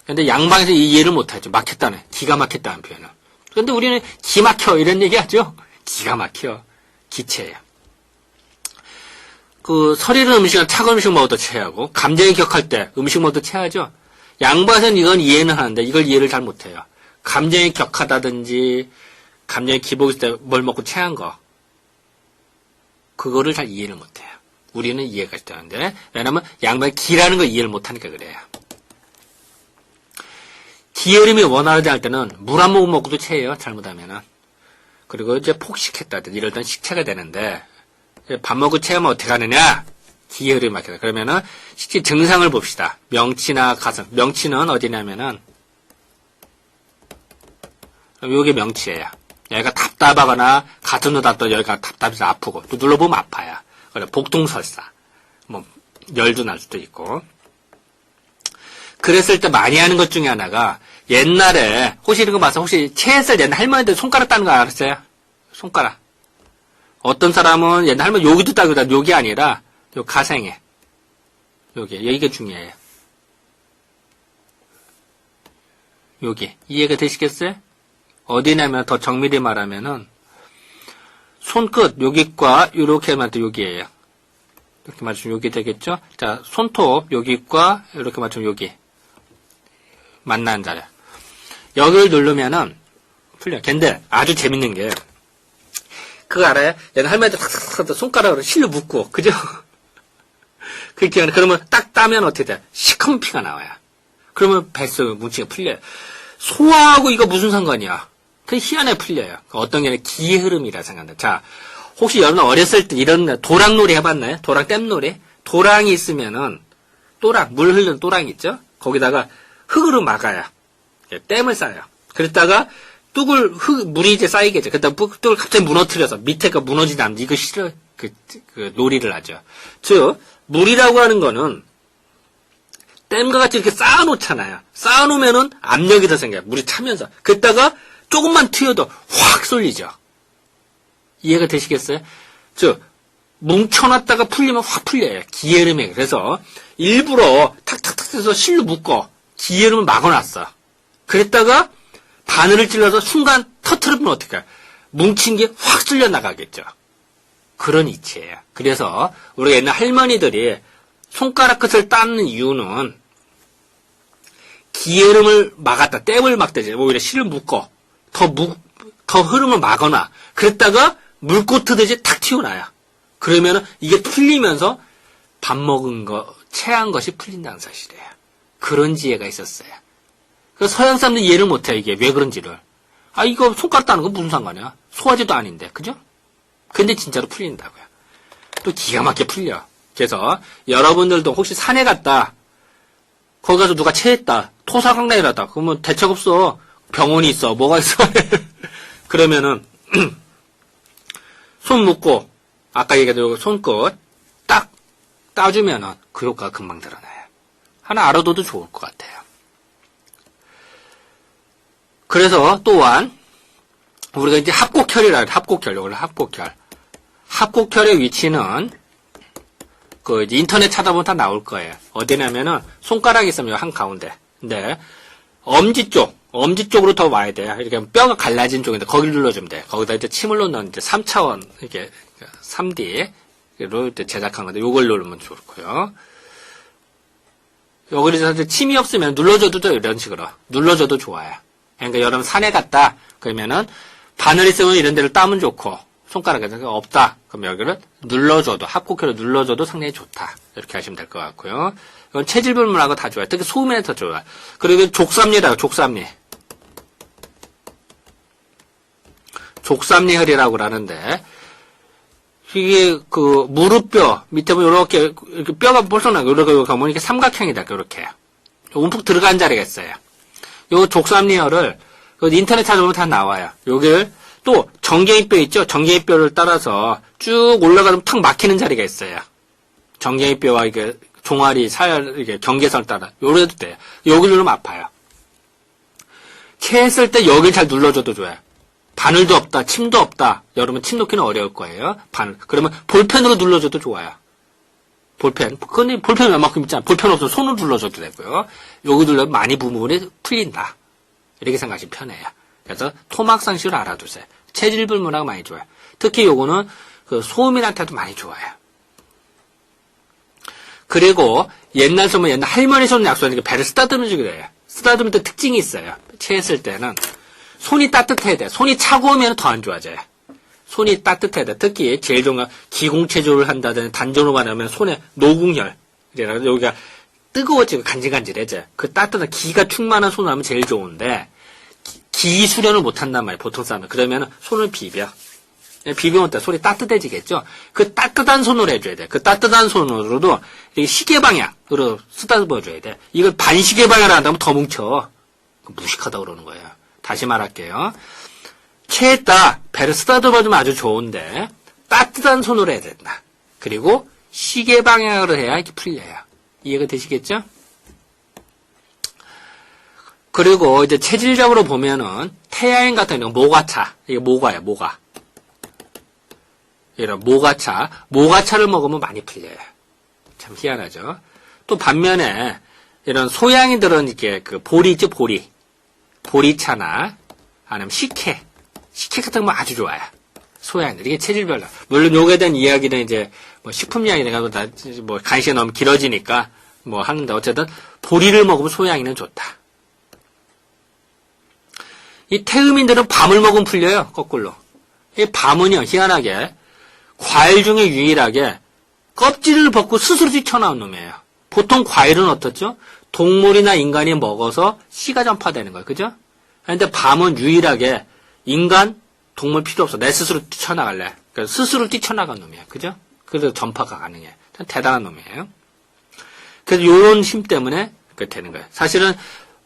Speaker 1: 근데 양방에서 이해를 못하죠. 막혔다는. 기가 막혔다는 표현을. 근데 우리는 기 막혀 이런 얘기 하죠. 기가 막혀. 기체예요. 그 설이는 음식은 차가운 음식 먹어도 체하고 감정이 격할 때 음식 먹어도 체하죠. 양방에서는 이건 이해는 하는데 이걸 이해를 잘 못해요. 감정이 격하다든지 감정이 기복이 있을 때 뭘 먹고 체한 거 그거를 잘 이해를 못해요. 우리는 이해가 되는데 왜냐면 양방에 기라는 걸 이해를 못하니까 그래요. 기 흐름이 원활하지 않을 때는 물 한 모금 먹고도 체해요. 잘못하면은. 그리고 이제 폭식했다든지 이럴 땐 식체가 되는데 밥 먹고 체하면 어떻게 하느냐? 기의 흐름이 막히다. 그러면은 실제 증상을 봅시다. 명치나 가슴. 명치는 어디냐면은 요게 명치예요. 여기가 답답하거나 가슴도 답답, 여기가 답답해서 아프고 또 눌러보면 아파요. 그래 복통설사. 뭐 열도 날 수도 있고. 그랬을 때 많이 하는 것 중에 하나가 옛날에 혹시 이런 거 봐서 혹시 체했을 옛날 할머니들 손가락 따는 거 알았어요? 손가락. 어떤 사람은 옛날 할머니 여기도 따거든. 여기 아니라 요 가생에. 여기가 중요해요. 여기. 이해가 되시겠어요? 어디냐면 더 정밀히 말하면은 손끝 여기과 요렇게 맞으면 여기예요. 이렇게 맞추면 여기 되겠죠? 자, 손톱 여기과 이렇게 맞추면 여기. 만나는 자리. 여기를 누르면은 풀려. 근데 아주 재밌는 게 그거 알아요? 옛날 할머니들 탁탁탁 손가락으로 실로 묶고 그죠? 그렇게 하는 그러면 딱 따면 어떻게 돼? 시커먼 피가 나와요. 그러면 뱃속 뭉치가 풀려요. 소화하고 이거 무슨 상관이야? 그 희한해 풀려요. 어떤 게 기의 흐름이라 생각한다. 자, 혹시 여러분 어렸을 때 이런 도랑놀이 해봤나요? 도랑 댐놀이? 도랑이 있으면은 또랑 물 흐르는 또랑 있죠? 거기다가 흙으로 막아요. 댐을 쌓아요. 그랬다가 물이 이제 쌓이겠죠. 그랬다가 뚝을 갑자기 무너뜨려서 밑에가 무너지지 않는 이거 싫어. 그 놀이를 하죠. 즉 물이라고 하는 거는 댐과 같이 이렇게 쌓아놓잖아요. 쌓아놓으면은 압력이 더 생겨요. 물이 차면서. 그랬다가 조금만 튀어도 확 쏠리죠. 이해가 되시겠어요? 즉 뭉쳐놨다가 풀리면 확 풀려요. 기의 흐름에. 그래서 일부러 탁탁탁 해서 실로 묶어 기의 흐름을 막아놨어. 그랬다가 바늘을 찔러서 순간 터트리면 어떡해요? 뭉친 게 확 쓸려 나가겠죠. 그런 이치예요. 그래서 우리 옛날 할머니들이 손가락 끝을 따는 이유는 기의 흐름을 막았다. 댐을 막대지. 오히려 실을 묶어. 더 흐름을 막거나 그랬다가 물꽃 트듯이 탁 튀어나요. 그러면은 이게 풀리면서 밥 먹은 거, 체한 것이 풀린다는 사실이에요. 그런 지혜가 있었어요. 그 서양 사람들이 이해를 못해요. 이게 왜 그런지를. 아, 이거 손가락 따는 거 무슨 상관이야? 소화제도 아닌데, 그죠? 근데 진짜로 풀린다고요. 또 기가 막히게 풀려. 그래서 여러분들도 혹시 산에 갔다, 거기 가서 누가 체했다, 토사강락이라다, 그러면 대책 없어. 병원이 있어, 뭐가 있어. 그러면은 손 묶고 아까 얘기했던 손끝 딱 따주면은 그 효과가 금방 드러나요. 하나 알아둬도 좋을 것 같아요. 그래서 또한 우리가 이제 합곡혈이라 해요. 합곡혈, 이걸 합곡혈. 합곡혈의 위치는 그 이제 인터넷 찾아보면 다 나올 거예요. 어디냐면은 손가락이 있으면 한 가운데. 근데 엄지 쪽으로 더 와야 돼요. 이렇게 뼈가 갈라진 쪽인데 거기를 눌러주면 돼요. 거기다 이제 침을 넣는 이제 3차원 이렇게 3D로 제작한 건데 요걸 누르면 좋고요. 여기서 이제 침이 없으면 눌러줘도 돼요. 이런 식으로 눌러줘도 좋아요. 그러니까 여러분 산에 갔다 그러면은 바늘 있으면 이런 데를 따면 좋고 손가락에 없다 그럼 여기를 눌러줘도 합곡혈로 눌러줘도 상당히 좋다. 이렇게 하시면 될 것 같고요. 이건 체질불문하고 다 좋아요. 특히 소음에 더 좋아요. 그리고 족삼리라고 족삼리. 족삼리혈이라고 하는데 이게 그 무릎뼈 밑에 보면 이렇게 뼈가 벌써 나고 이렇게 가면 이렇게 삼각형이다. 이렇게 움푹 들어간 자리가 있어요. 요 족삼리혈을 인터넷 찾아보면 다 나와요. 여기를 또 정갱이뼈 있죠? 정갱이뼈를 따라서 쭉 올라가면 탁 막히는 자리가 있어요. 정갱이뼈와 이게 종아리, 이게 경계선을 따라 요래도 돼요. 여기 누르면 아파요. 체했을 때 여기를 잘 눌러줘도 좋아요. 바늘도 없다, 침도 없다. 여러분 침 놓기는 어려울 거예요. 바늘. 그러면 볼펜으로 눌러줘도 좋아요. 볼펜. 근데 볼펜 웬만큼 있잖아. 볼펜 없어서 손으로 눌러줘도 되고요. 여기 눌러면 많이 부분이 풀린다. 이렇게 생각하시면 편해요. 그래서 토막상식을 알아두세요. 체질불문하고 많이 좋아요. 특히 요거는 그 소음인한테도 많이 좋아요. 그리고 옛날 할머니 손 약속하는 게 배를 쓰다듬어 주게 돼요. 쓰다듬을 때 특징이 있어요. 체했을 때는 손이 따뜻해야 돼. 손이 차가우면 더 안 좋아져요. 손이 따뜻해야 돼. 특히 제일 좋은 건 기공체조를 한다든지 단전호만 하면 손에 노궁혈. 여기가 뜨거워지고 간질간질해져. 그 따뜻한 기가 충만한 손을 하면 제일 좋은데 기 수련을 못 한단 말이에요. 보통 사람은. 그러면 손을 비벼. 비비면 때 소리 따뜻해지겠죠? 그 따뜻한 손으로 해줘야 돼. 그 따뜻한 손으로도 시계 방향으로 쓰다듬어줘야 돼. 이걸 반시계 방향으로 한다면 더 뭉쳐. 무식하다 그러는 거예요. 다시 말할게요. 체에다 배를 쓰다듬어주면 아주 좋은데 따뜻한 손으로 해야 된다. 그리고 시계 방향으로 해야 이렇게 풀려요. 이해가 되시겠죠? 그리고 이제 체질적으로 보면은 태아인 같은 경우 모가차. 이게 모가예요, 모가. 이런 모가차를 먹으면 많이 풀려요. 참 희한하죠. 또 반면에 이런 소양이들은 이렇게 그 보리 있죠, 보리차나 아니면 식혜 같은 거 아주 좋아요. 소양이들 이게 체질별로. 물론 요거에 대한 이야기는 이제 뭐 식품 이야기가 뭐 간식이 너무 길어지니까 뭐 하는데 어쨌든 보리를 먹으면 소양이는 좋다. 이 태음인들은 밤을 먹으면 풀려요, 거꾸로. 이 밤은요, 희한하게, 과일 중에 유일하게 껍질을 벗고 스스로 뛰쳐나온 놈이에요. 보통 과일은 어떻죠? 동물이나 인간이 먹어서 씨가 전파되는 거예요, 그죠? 근데 밤은 유일하게 인간, 동물 필요 없어. 내 스스로 뛰쳐나갈래. 그러니까 스스로 뛰쳐나간 놈이에요, 그죠? 그래서 전파가 가능해. 대단한 놈이에요. 그래서 요런 힘 때문에 그렇게 되는 거예요. 사실은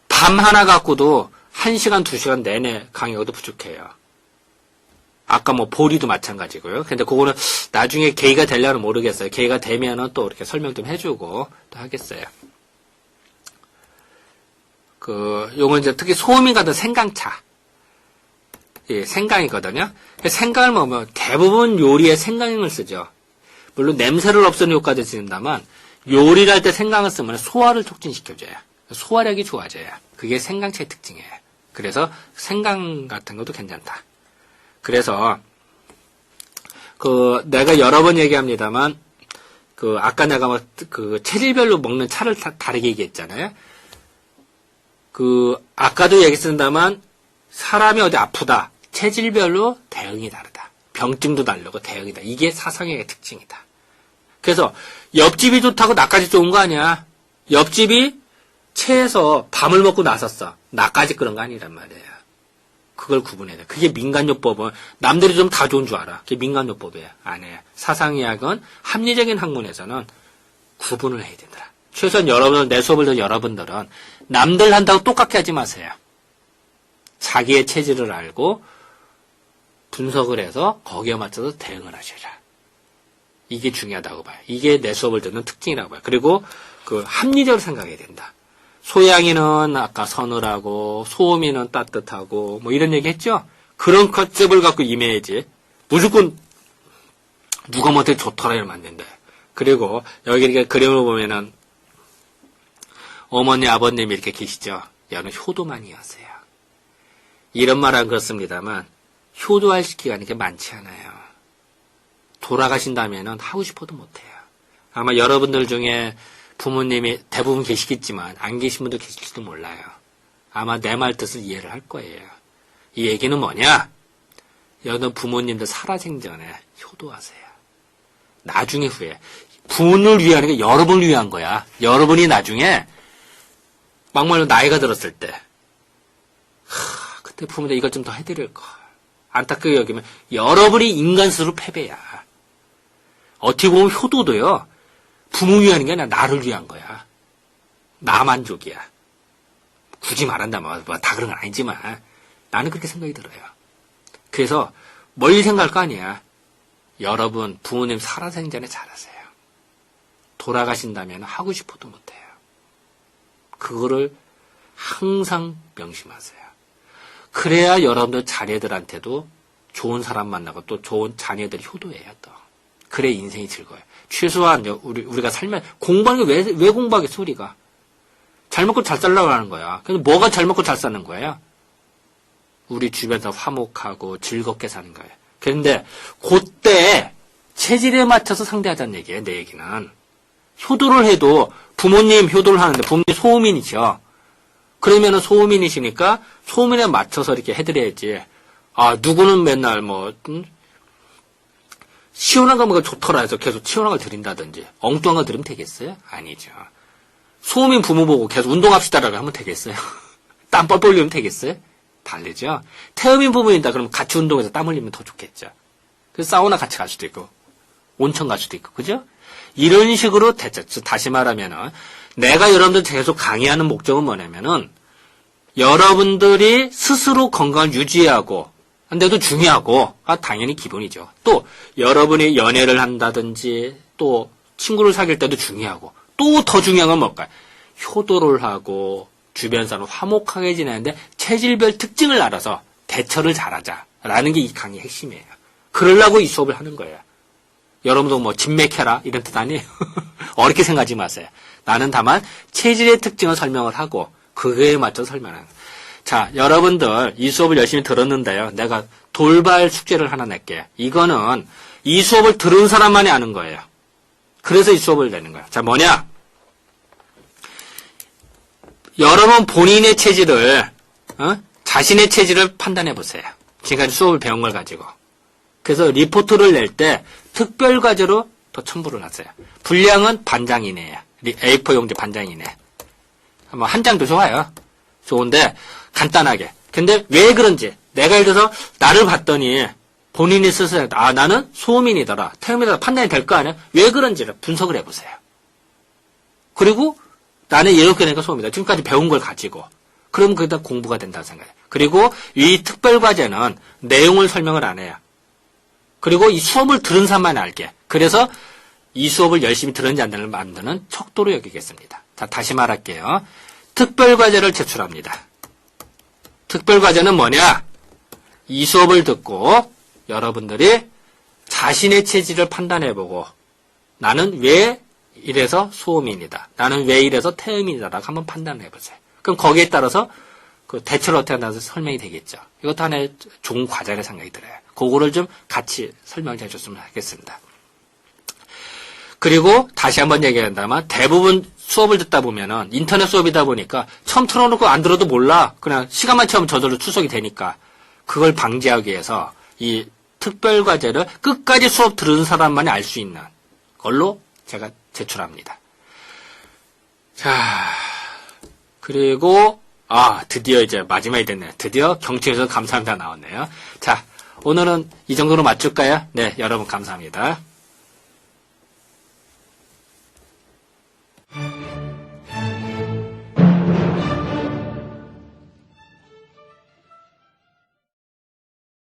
Speaker 1: 밤 하나 갖고도 1시간, 2시간 내내 강의하고도 부족해요. 아까 뭐 보리도 마찬가지고요. 근데 그거는 나중에 계기가 되려면 모르겠어요. 계기가 되면은 또 이렇게 설명 좀 해주고 또 하겠어요. 요건 이제 특히 소음인 같은 생강차. 예, 생강이거든요. 생강을 먹으면 대부분 요리에 생강을 쓰죠. 물론 냄새를 없애는 효과도 있습니다만 요리를 할 때 생강을 쓰면 소화를 촉진시켜줘요. 소화력이 좋아져요. 그게 생강차의 특징이에요. 그래서 생강 같은 것도 괜찮다. 그래서 내가 여러 번 얘기합니다만 아까 내가 체질별로 먹는 차를 다르게 얘기했잖아요. 아까도 얘기했습니다만 사람이 어디 아프다. 체질별로 대응이 다르다. 병증도 다르고 대응이다. 이게 사상의 특징이다. 그래서 옆집이 좋다고 나까지 좋은 거 아니야. 옆집이 체에서 밤을 먹고 나섰어. 나까지 그런 거 아니란 말이에요. 그걸 구분해야 돼. 그게 민간요법은 남들이 좀 다 좋은 줄 알아. 그게 민간요법이에요. 아니에요. 사상의학은 합리적인 학문에서는 구분을 해야 된다. 최소한 여러분들, 내 수업을 듣는 여러분들은 남들 한다고 똑같게 하지 마세요. 자기의 체질을 알고 분석을 해서 거기에 맞춰서 대응을 하셔라. 이게 중요하다고 봐요. 이게 내 수업을 듣는 특징이라고 봐요. 그리고 합리적으로 생각해야 된다. 소양이는 아까 서늘하고 소음이는 따뜻하고 뭐 이런 얘기 했죠? 그런 컨셉을 갖고 임해야지. 무조건 누가 뭐한테 좋더라 이러면 안 된다. 그리고 여기 이렇게 그림을 보면은 어머니 아버님이 이렇게 계시죠? 여는 효도만이 하세요. 이런 말은 그렇습니다만 효도할 기간이 그렇게 많지 않아요. 돌아가신다면은 하고 싶어도 못해요. 아마 여러분들 중에 부모님이 대부분 계시겠지만 안 계신 분도 계실지도 몰라요. 아마 내 말 뜻을 이해를 할 거예요. 이 얘기는 뭐냐? 여러분 부모님들 살아생전에 효도하세요. 나중에 후에. 부모를 위하는 게 여러분을 위한 거야. 여러분이 나중에 막말로 나이가 들었을 때 그때 부모님 이걸 좀 더 해드릴 걸. 안타깝게 여기면 여러분이 인간 스스로 패배야. 어떻게 보면 효도도요. 부모 위하는 게 아니라 나를 위한 거야. 나 만족이야. 굳이 말한다면 다 그런 건 아니지만 나는 그렇게 생각이 들어요. 그래서 멀리 생각할 거 아니야. 여러분 부모님 살아생전에 잘하세요. 돌아가신다면 하고 싶어도 못해요. 그거를 항상 명심하세요. 그래야 여러분들 자녀들한테도 좋은 사람 만나고 또 좋은 자녀들이 효도해요. 또 그래 인생이 즐거워요. 최소한 우리가 살면 공부하는 게 왜 공부하겠어 우리가. 잘 먹고 잘 살라고 하는 거야. 근데 뭐가 잘 먹고 잘 사는 거예요? 우리 주변에서 화목하고 즐겁게 사는 거예요. 그런데 그때 체질에 맞춰서 상대하자는 얘기예요. 내 얘기는. 효도를 해도 부모님 효도를 하는데 부모님 소음인이죠. 그러면은 소음인이시니까 소음인에 맞춰서 이렇게 해드려야지. 아 누구는 맨날 시원한 거 먹으면 좋더라 해서 계속 시원한 걸 드린다든지 엉뚱한 거 드리면 되겠어요? 아니죠. 소음인 부모 보고 계속 운동합시다라고 하면 되겠어요? 땀 뻘뻘 흘리면 되겠어요? 다르죠. 태음인 부모인다 그러면 같이 운동해서 땀 흘리면 더 좋겠죠. 그 사우나 같이 갈 수도 있고, 온천 갈 수도 있고, 그죠? 이런 식으로 다시 말하면은, 내가 여러분들 계속 강의하는 목적은 뭐냐면은, 여러분들이 스스로 건강을 유지하고, 근데도 중요하고, 당연히 기본이죠. 또, 여러분이 연애를 한다든지, 또, 친구를 사귈 때도 중요하고, 또 더 중요한 건 뭘까요? 효도를 하고, 주변 사람 화목하게 지내는데, 체질별 특징을 알아서 대처를 잘하자라는 게 이 강의의 핵심이에요. 그러려고 이 수업을 하는 거예요. 여러분도 뭐, 진맥해라, 이런 뜻 아니에요. 어렵게 생각하지 마세요. 나는 다만, 체질의 특징을 설명을 하고, 그거에 맞춰서 설명하는 거예요. 자, 여러분들 이 수업을 열심히 들었는데요. 내가 돌발 숙제를 하나 낼게요. 이거는 이 수업을 들은 사람만이 아는 거예요. 그래서 이 수업을 내는 거예요. 자, 뭐냐? 여러분 본인의 체질을, 자신의 체질을 판단해 보세요. 지금까지 수업을 배운 걸 가지고. 그래서 리포트를 낼 때 특별 과제로 더 첨부를 하세요. 분량은 반장 이내예요. A4 용지 반장 이내. 뭐 한 장도 좋아요. 좋은데 간단하게. 근데 왜 그런지 내가 예를 들어서 나를 봤더니 본인이 스스로 나는 소음인이더라. 태음이더라. 판단이 될 거 아니야? 왜 그런지를 분석을 해보세요. 그리고 나는 이렇게 되니까 소음이다. 지금까지 배운 걸 가지고. 그럼 그게 다 공부가 된다고 생각해요. 그리고 이 특별과제는 내용을 설명을 안 해요. 그리고 이 수업을 들은 사람만 알게. 그래서 이 수업을 열심히 들은지 안 들은지 만드는 척도로 여기겠습니다. 자, 다시 말할게요. 특별과제를 제출합니다. 특별과제는 뭐냐? 이 수업을 듣고 여러분들이 자신의 체질을 판단해보고 나는 왜 이래서 소음인이다. 나는 왜 이래서 태음인이다라고 한번 판단해보세요. 그럼 거기에 따라서 그 대처를 어떻게 한다고 설명이 되겠죠. 이것도 하나의 좋은 과제라 생각이 들어요. 그거를 좀 같이 설명을 해줬으면 하겠습니다. 그리고 다시 한번 얘기한다면 대부분 수업을 듣다 보면은 인터넷 수업이다 보니까 처음 틀어놓고 안 들어도 몰라. 그냥 시간만 채우면 저절로 추석이 되니까 그걸 방지하기 위해서 이 특별과제를 끝까지 수업 들은 사람만이 알 수 있는 걸로 제가 제출합니다. 자, 그리고 드디어 이제 마지막이 됐네요. 드디어 경청해서 감사합니다 나왔네요. 자, 오늘은 이 정도로 마칠까요? 네, 여러분 감사합니다.